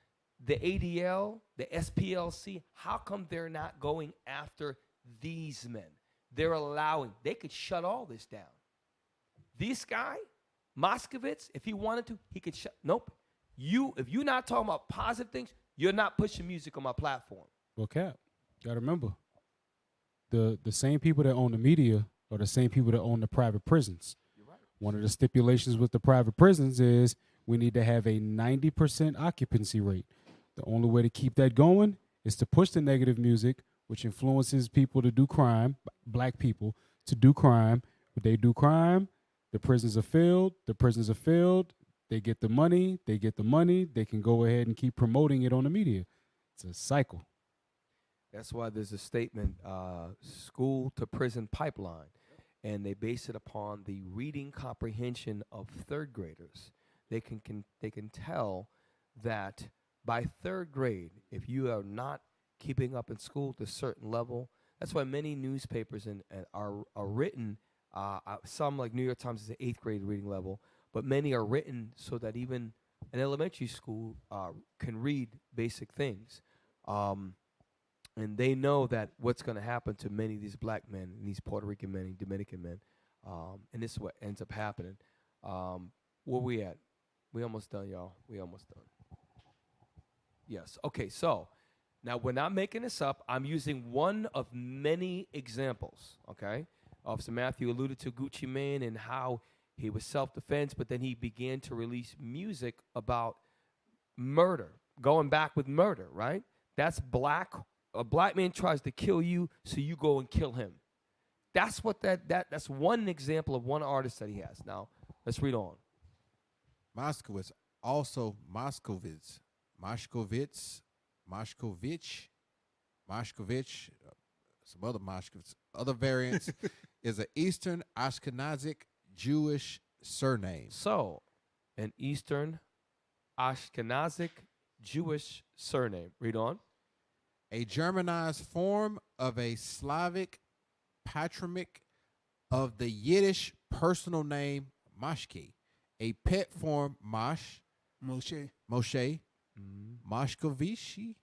the ADL, the SPLC, how come they're not going after these men? They're allowing. They could shut all this down. This guy, Moskowitz, if he wanted to, he could shut. Nope. If you're not talking about positive things, you're not pushing music on my platform. Well, Cap, gotta remember, the same people that own the media are the same people that own the private prisons. You're right. One of the stipulations with the private prisons is we need to have a 90% occupancy rate. The only way to keep that going is to push the negative music, which influences people to do crime, black people to do crime. When they do crime, the prisons are filled. The prisons are filled. They get the money. They get the money. They can go ahead and keep promoting it on the media. It's a cycle. That's why there's a statement, school to prison pipeline, and they base it upon the reading comprehension of third graders. They can tell that by third grade, if you are not keeping up in school to a certain level, that's why many newspapers are written. Some like New York Times is the 8th grade reading level, but many are written so that even an elementary school can read basic things. And they know that what's going to happen to many of these black men, and these Puerto Rican men, and Dominican men, and this is what ends up happening. Where we at? We almost done, y'all. We almost done. Yes. Okay, so now we're not making this up. I'm using one of many examples, okay? Officer Matthew alluded to Gucci Mane and how he was self-defense, but then he began to release music about murder, going back with murder, right? That's black. A black man tries to kill you, so you go and kill him. That's what that's one example of one artist that he has. Now, let's read on. Moskowitz, some other mashkevs. Other variants is an Eastern Ashkenazic Jewish surname. So, an Eastern Ashkenazic Jewish surname. Read on. A Germanized form of a Slavic patronymic of the Yiddish personal name Mashki. A pet form Moshe. Mashkovici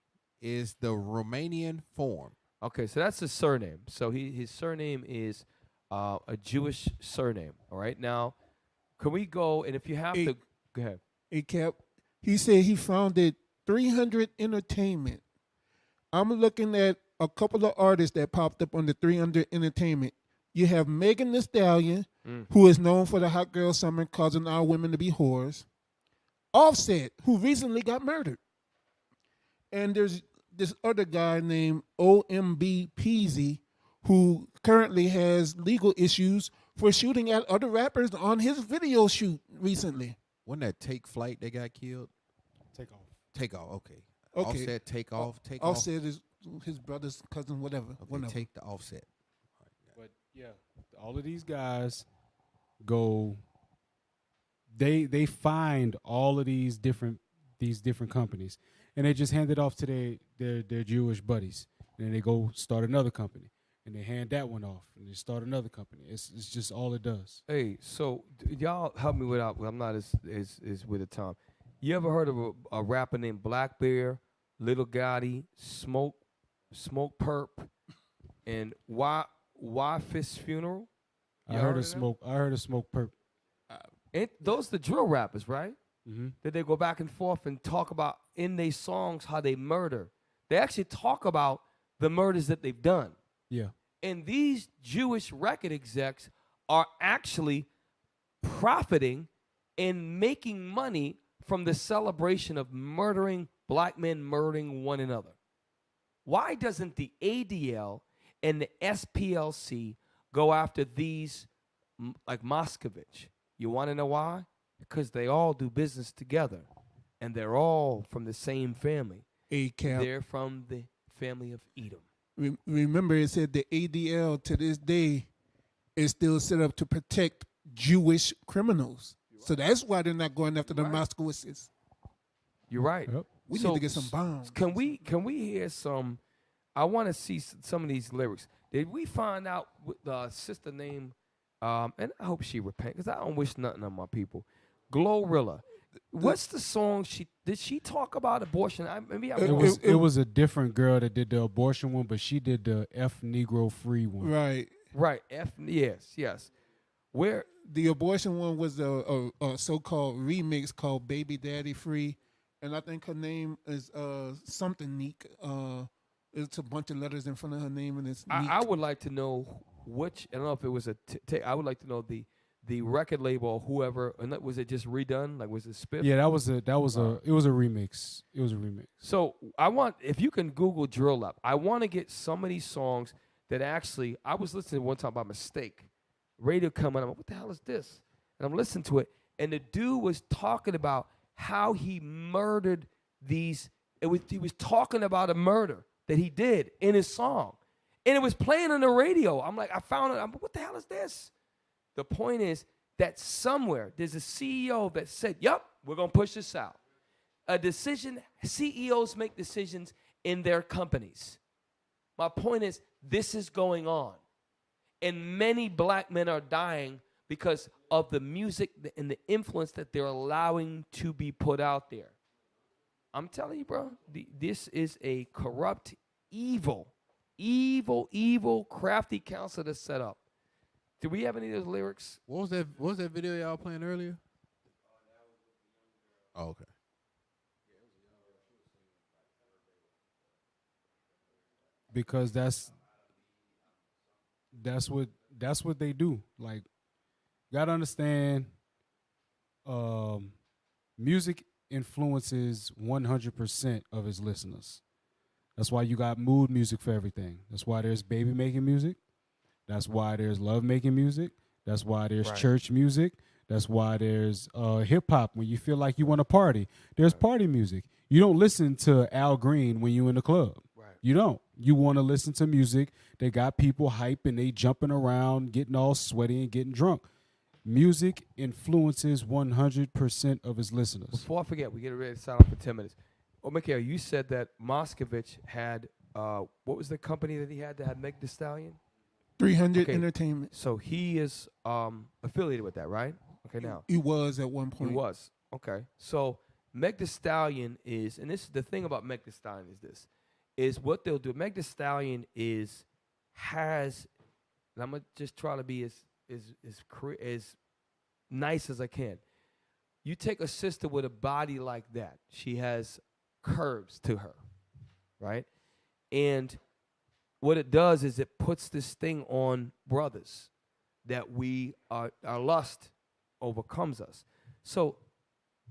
is the Romanian form. Okay, so that's his surname. So his surname is a Jewish surname. All right, now can we go, and if you have to, go ahead. Hey, Cap, he said he founded 300 Entertainment. I'm looking at a couple of artists that popped up on the 300 Entertainment. You have Megan Thee Stallion, who is known for the Hot Girl Summer, causing our women to be whores. Offset, who recently got murdered. And there's this other guy named OMB Peasy, who currently has legal issues for shooting at other rappers on his video shoot recently. Wasn't that Take Flight they got killed? Take off. Take off, okay. Okay. Offset, take off, take Offset off. is his brother's cousin, whatever. Okay, take the Offset. But yeah, all of these guys go. They find all of these different companies, and they just hand it off to their Jewish buddies, and then they go start another company, and they hand that one off, and they start another company. It's just all it does. Hey, so y'all help me without. I'm not as with the time. You ever heard of a rapper named Black Bear, Little Gotti, Smoke Perp, and Why Fist Funeral? I heard of Smoke Perp. Those the drill rappers, right? Mm-hmm. That they go back and forth and talk about in their songs how they murder. They actually talk about the murders that they've done. Yeah. And these Jewish record execs are actually profiting and making money from the celebration of murdering black men, murdering one another. Why doesn't the ADL and the SPLC go after these like Moscovich? You want to know why? Because they all do business together, and they're all from the same family. They're from the family of Edom. Remember, it said the ADL to this day is still set up to protect Jewish criminals. So that's why they're not going after the Moskowitzes. You're right. Yep. We need to get some bombs. Can we hear some? I want to see some of these lyrics. Did we find out with the sister name? And I hope she repent, because I don't wish nothing on my people. Glorilla. What's the song did she talk about abortion? It was a different girl that did the abortion one, but she did the F Negro Free one. Right. Yes. Where the abortion one was a so-called remix called Baby Daddy Free, and I think her name is something Neek. It's a bunch of letters in front of her name, and it's Neek. I would like to know which. I don't know if it was I would like to know the record label or whoever. And was it just redone? Like, was it Spiff? Yeah, it was a remix. It was a remix. So I want, if you can Google Drill Up, I want to get some of these songs that actually, I was listening one time by mistake. Radio coming, I'm like, what the hell is this? And I'm listening to it, and the dude was talking about how he murdered these. He was talking about a murder that he did in his song, and it was playing on the radio. I'm like, I found it. I'm like, what the hell is this? The point is that somewhere there's a CEO that said, "Yep, we're gonna push this out." A decision. CEOs make decisions in their companies. My point is, this is going on. And many black men are dying because of the music and the influence that they're allowing to be put out there. I'm telling you, bro, this is a corrupt, evil, crafty council that's set up. Do we have any of those lyrics? What was that video y'all playing earlier? Oh, okay. Because that's what they do. Like, you gotta understand, music influences 100% of its listeners. That's why you got mood music for everything. That's why there's baby making music. That's why there's love making music. That's why there's church music. That's why there's hip hop when you feel like you want to party. There's party music. You don't listen to Al Green when you're in the club. Right. You don't. You want to listen to music that got people hype and they jumping around, getting all sweaty and getting drunk. Music influences 100% of its listeners. Before I forget, we get ready to sign off for 10 minutes. Oh, Mikhail, you said that Moscovich had, what was the company that he had that had Meg Thee Stallion? 300 Entertainment. So he is affiliated with that, right? Okay, now. He was at one point. He was. Okay. So Meg Thee Stallion is, and this is the thing about Meg Thee Stallion is what they'll do. Meg Thee Stallion has, and I'm going to just try to be as nice as I can. You take a sister with a body like that. She has curves to her, right? And what it does is it puts this thing on brothers that our lust overcomes us. So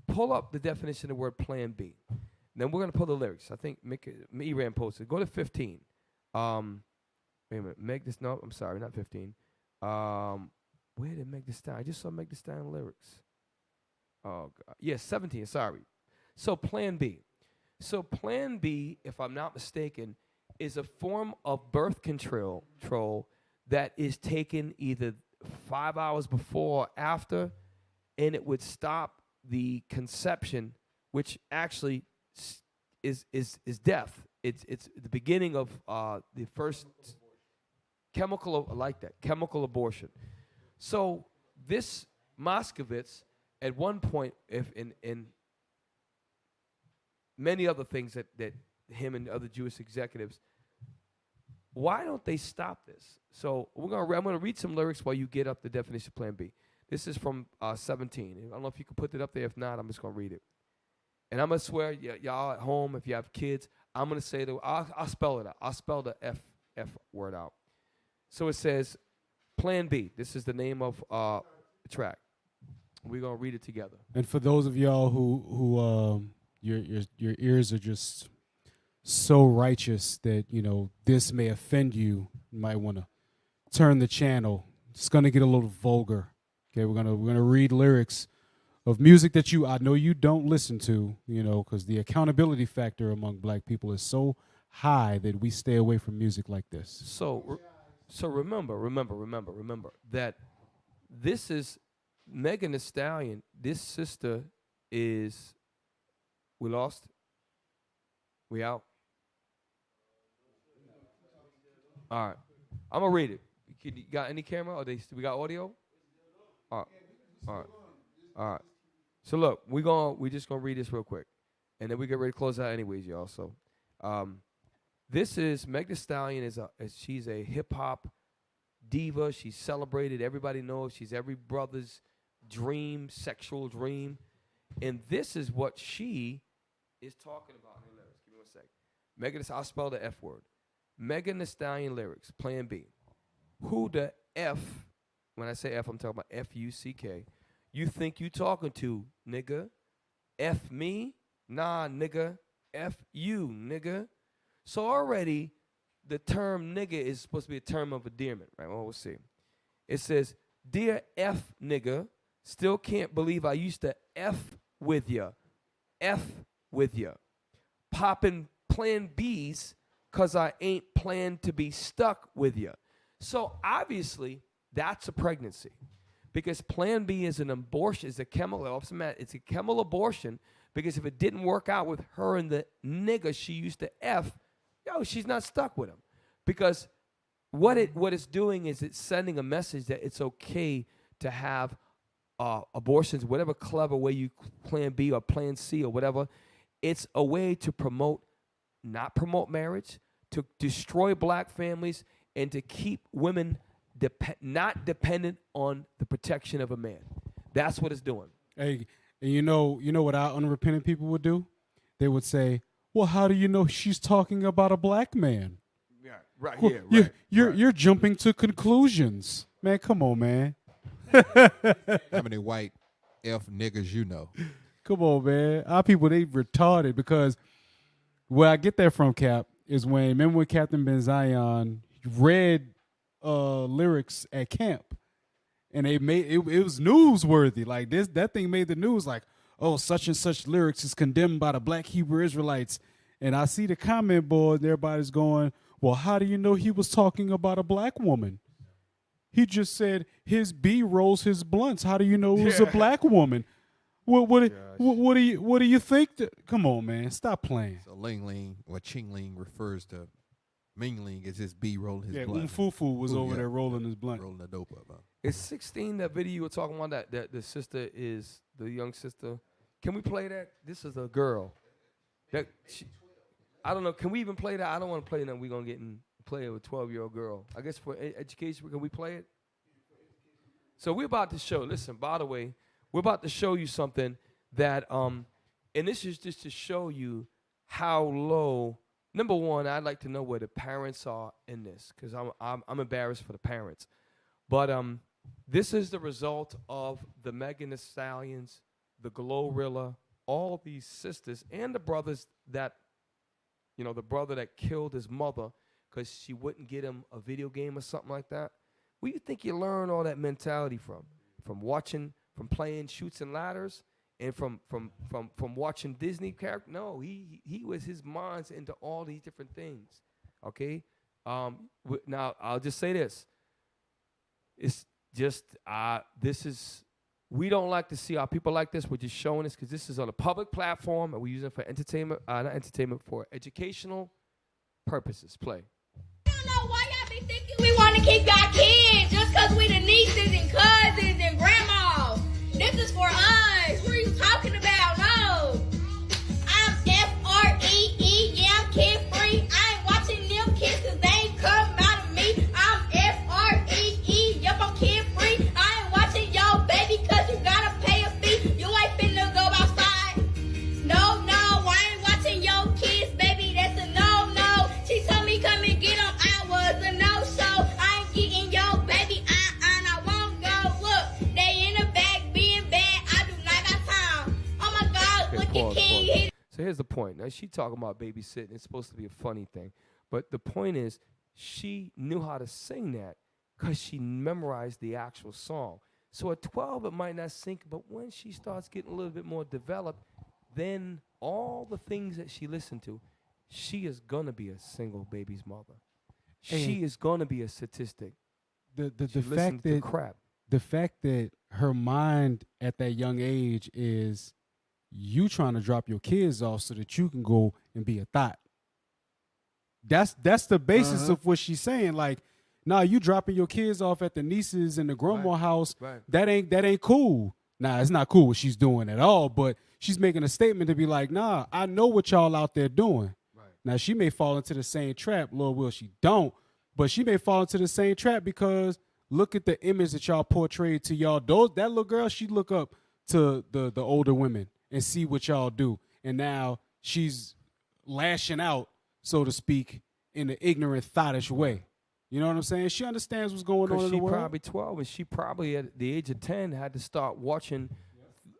pull up the definition of the word plan B. Then we're going to pull the lyrics. I think Iran posted. Go to 15. Wait a minute. I'm sorry, not 15. Where did Meg Thee Stallion? I just saw Meg Thee Stallion lyrics. Oh, God. Yes, 17, sorry. So plan B. So plan B, if I'm not mistaken, is a form of birth control that is taken either 5 hours before or after, and it would stop the conception, which actually is death. It's the beginning of the first chemical abortion. So this Moscovitz, at one point, if in many other things that him and other Jewish executives, why don't they stop this? So I'm gonna read some lyrics while you get up the definition of Plan B. This is from 17. I don't know if you can put it up there. If not, I'm just gonna read it. And I'm gonna swear, y'all at home, if you have kids, I'm gonna say I'll spell it out. I'll spell the F word out. So it says, Plan B. This is the name of the track. We're gonna read it together. And for those of y'all who your ears are just so righteous that this may offend you, you might want to turn the channel. It's gonna get a little vulgar. Okay, we're gonna read lyrics of music that I know you don't listen to, because the accountability factor among black people is so high that we stay away from music like this. So remember that this is Megan Thee Stallion. This sister is, we lost? We out? All right. I'm going to read it. You got any camera? Or we got audio? All right. So look, we just going to read this real quick. And then we get ready to close out anyways, y'all. So this is Meg Thee Stallion she's a hip hop diva. She's celebrated. Everybody knows she's every brother's dream, sexual dream. And this is what she is talking about in the lyrics. Give me 1 second. I'll spell the F word. Megan Thee Stallion lyrics, Plan B. Who the F, when I say F, I'm talking about F-U-C-K, you think you talking to, nigga? F me? Nah, nigga. F you, nigga. So already, the term nigga is supposed to be a term of endearment, right? Well, we'll see. It says, dear F nigga, still can't believe I used to F with ya. F with ya. Popping Plan B's because I ain't planned to be stuck with ya. So obviously, that's a pregnancy. Because Plan B is an abortion, it's a chemical abortion, because if it didn't work out with her and the nigga she used to F, she's not stuck with him. Because what it's doing is it's sending a message that it's okay to have abortions, whatever clever way you Plan B or Plan C or whatever. It's a way to not promote marriage, to destroy black families, and to keep women not dependent on the protection of a man. That's what it's doing. Hey, and you know what our unrepentant people would do? They would say, well, how do you know she's talking about a black man? Yeah, right. Well, Yeah, right. You're jumping to conclusions. Man, come on, man. How many white F niggas you know? Come on, man. Our people, they retarded, because where I get that from, Cap, is remember when Captain Ben Zion read lyrics at camp, and they made it was newsworthy. Like that thing made the news, like, oh, such and such lyrics is condemned by the black Hebrew Israelites. And I see the comment board and everybody's going, well, how do you know he was talking about a black woman? He just said his B rolls his blunts. How do you know it was a black woman? What do you think? Come on, man. Stop playing. So Ling Ling or Ching Ling refers to Ming Ling as his B rolling his blunt. Fufu was over there rolling his blunt. Rolling the dope up. Huh? It's 16, that video you were talking about, that the sister is, the young sister. Can we play that? This is a girl. I don't know. Can we even play that? I don't want to play that. We're going to get and play it with a 12-year-old girl. I guess for education, can we play it? So we're about to show, listen, by the way, we're about to show you something that, and this is just to show you how low. Number one, I'd like to know where the parents are in this, because I'm embarrassed for the parents. But this is the result of the Megan Thee Stallions, the Glorilla, all these sisters, and the brothers that, you know, the brother that killed his mother because she wouldn't get him a video game or something like that. Where do you think you learn all that mentality from? From watching, from playing Chutes and Ladders, and from watching Disney characters? No, he was, his mind's into all these different things. Okay, now I'll just say this. It's just this is, we don't like to see our people like this. We're just showing this because this is on a public platform and we use it for entertainment, not entertainment, for educational purposes. Play. I don't know why y'all be thinking we want to keep our kids just because we the nieces and cousins and grandmas. This is for us. What are you talking about? No. I'm F-R-E-E. Yeah, I'm kid free. I ain't watching them kids because they ain't come out of me. I'm F-R-E-E. Yep, I'm kid free. I ain't watching your baby because you gotta pay a fee. You ain't finna go outside. No, I ain't watching your kids, baby. That's a no. She told me come and get them. I was a no-show. I ain't getting your baby. I won't go. Look, they in the back being bad. I do not got time. Oh my God, look at King. So here's the point. Now, she talking about babysitting. It's supposed to be a funny thing. But the point is, she knew how to sing that because she memorized the actual song. So at 12, it might not sink, but when she starts getting a little bit more developed, then all the things that she listened to, she is going to be a single baby's mother. She is going to be a statistic. The fact that her mind at that young age is you trying to drop your kids off so that you can go and be a thought. That's the basis of what she's saying. Like, nah, you dropping your kids off at the nieces and the grandma house. Right. That ain't cool. Nah, it's not cool what she's doing at all. But she's making a statement to be like, nah, I know what y'all out there doing. Right. Now she may fall into the same trap. Lord will she don't. But she may fall into the same trap because look at the image that y'all portrayed to y'all. That little girl, she look up to the older women and see what y'all do. And now she's lashing out, so to speak, in an ignorant, thottish way. You know what I'm saying? She understands what's going on in the world. She probably 12, and she probably at the age of 10 had to start watching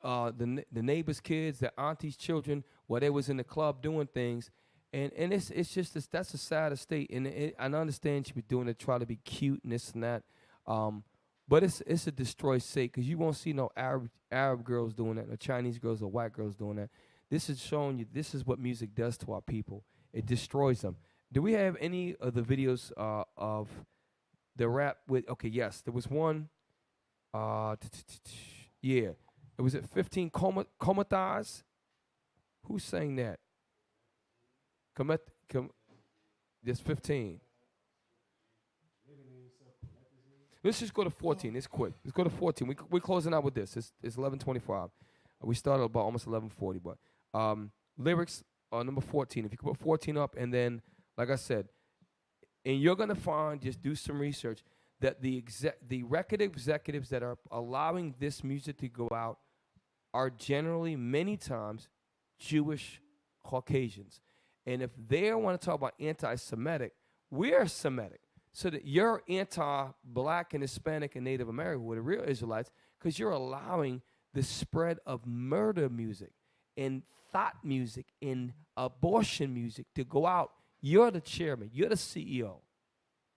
the neighbors' kids, their auntie's children, while they was in the club doing things. And it's just that's a sad state. And I understand she was doing it, try to be cute and this and that. But it's a destroyed state because you won't see no Arab girls doing that, no Chinese girls or white girls doing that. This is showing you this is what music does to our people. It destroys them. Do we have any of the videos of the rap with? Okay, yes, there was one. Yeah, it was at 15 Comataz. Who sang that? There's 15. Let's just go to 14. It's quick. Let's go to 14. We're closing out with this. It's 11:25. We started about almost 11:40. But lyrics are number 14. If you could put 14 up, and then, like I said, and you're gonna find, just do some research, that the record executives that are allowing this music to go out are generally many times Jewish Caucasians. And if they want to talk about anti-Semitic, we're Semitic. So that you're anti-Black and Hispanic and Native American with the real Israelites, because you're allowing the spread of murder music and thought music and abortion music to go out. You're the chairman. You're the CEO.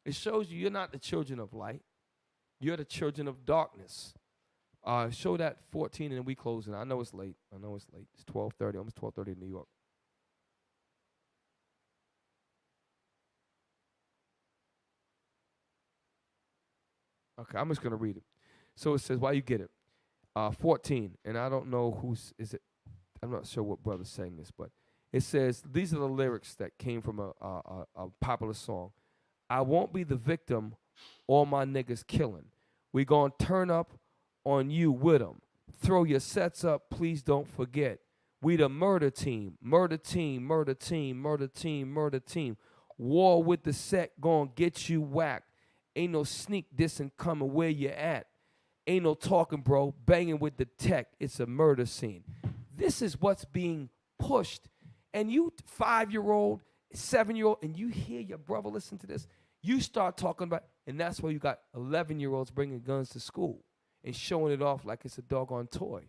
It shows you're not the children of light. You're the children of darkness. Show that 14 and we closing. I know it's late. It's 12:30, almost 12:30 in New York. Okay, I'm just going to read it. So it says, while you get it, 14, and I don't know is it. I'm not sure what brother's saying this, but it says, these are the lyrics that came from a popular song. I won't be the victim, all my niggas killing. We gonna turn up on you with them. Throw your sets up, please don't forget. We the murder team, murder team, murder team, murder team, murder team. War with the set gonna get you whacked. Ain't no sneak dissing coming where you at. Ain't no talking, bro, banging with the tech. It's a murder scene. This is what's being pushed. And you 5-year-old, 7-year-old, and you hear your brother listen to this, you start talking about, and that's why you got 11-year-olds bringing guns to school and showing it off like it's a doggone toy.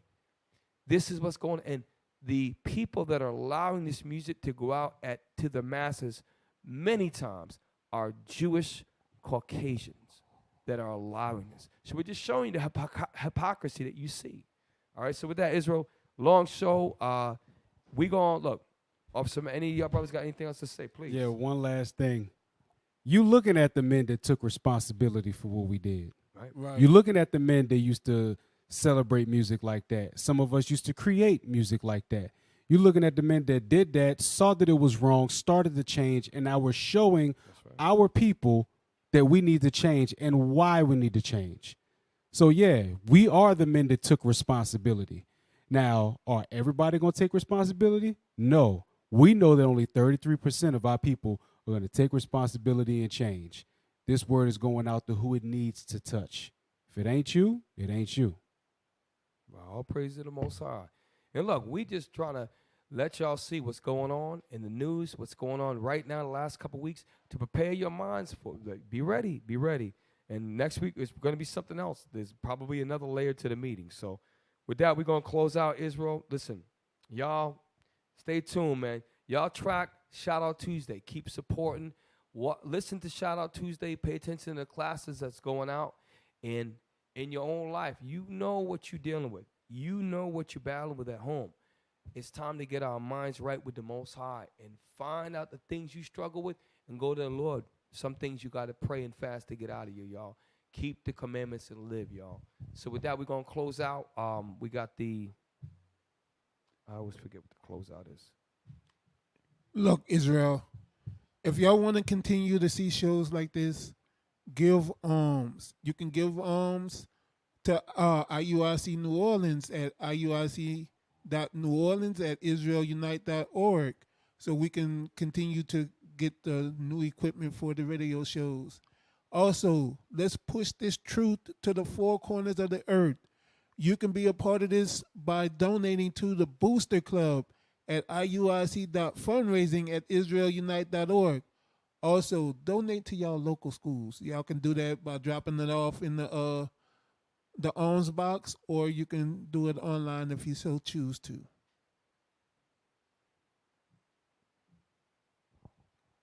This is what's going on. And the people that are allowing this music to go out to the masses many times are Jewish Caucasians that are allowing this. So we're just showing you the hypocrisy that you see. All right, so with that, Israel, long show. We going to look. Officer, any of y'all brothers got anything else to say, please? Yeah, one last thing. You looking at the men that took responsibility for what we did. Right. You looking at the men that used to celebrate music like that. Some of us used to create music like that. You looking at the men that did that, saw that it was wrong, started to change, and now we're showing our people that we need to change and why we need to change. So yeah, we are the men that took responsibility. Now, are everybody going to take responsibility? No. We know that only 33% of our people are going to take responsibility and change. This word is going out to who it needs to touch. If it ain't you, it ain't you. Well, all praise to the Most High. And look, we just trying to let y'all see what's going on in the news, what's going on right now the last couple weeks, to prepare your minds for it. Like, be ready, be ready. And next week is going to be something else. There's probably another layer to the meeting. So with that, we're going to close out Israel. Listen, y'all, stay tuned, man. Y'all track Shout Out Tuesday. Keep supporting. Listen to Shout Out Tuesday. Pay attention to the classes that's going out. And in your own life, you know what you're dealing with. You know what you're battling with at home. It's time to get our minds right with the Most High and find out the things you struggle with and go to the Lord. Some things you got to pray and fast to get out of you, y'all. Keep the commandments and live, y'all. So with that, we're going to close out. We got I always forget what the closeout is. Look, Israel, if y'all want to continue to see shows like this, give alms. You can give alms to IUIC New Orleans at IUIC.NewOrleans@IsraelUnite.org so we can continue to get the new equipment for the radio shows. Also, let's push this truth to the four corners of the earth. You can be a part of this by donating to the Booster Club at IUIC.fundraising@IsraelUnite.org. Also, donate to y'all local schools. Y'all can do that by dropping it off in the alms box, or you can do it online if you so choose to.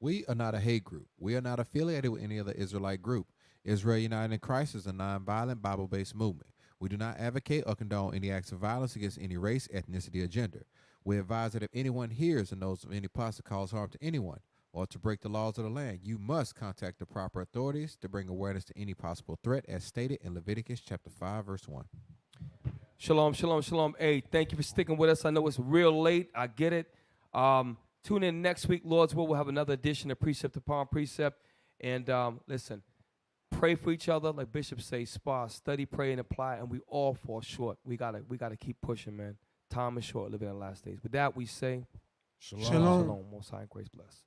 We are not a hate group. We are not affiliated with any other Israelite group. Israel United in Christ is a nonviolent, Bible-based movement. We do not advocate or condone any acts of violence against any race, ethnicity, or gender. We advise that if anyone hears or knows of any plots to cause harm to anyone or to break the laws of the land, you must contact the proper authorities to bring awareness to any possible threat as stated in Leviticus chapter 5, verse 1. Shalom, shalom, shalom. Hey, thank you for sticking with us. I know it's real late. I get it. Tune in next week, Lord's will. We'll have another edition of Precept Upon Precept. And listen, pray for each other, like Bishop says, spar, study, pray, and apply, and we all fall short. We gotta keep pushing, man. Time is short, living in the last days. With that, we say, Shalom. Shalom. Most High and grace bless.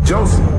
Joseph.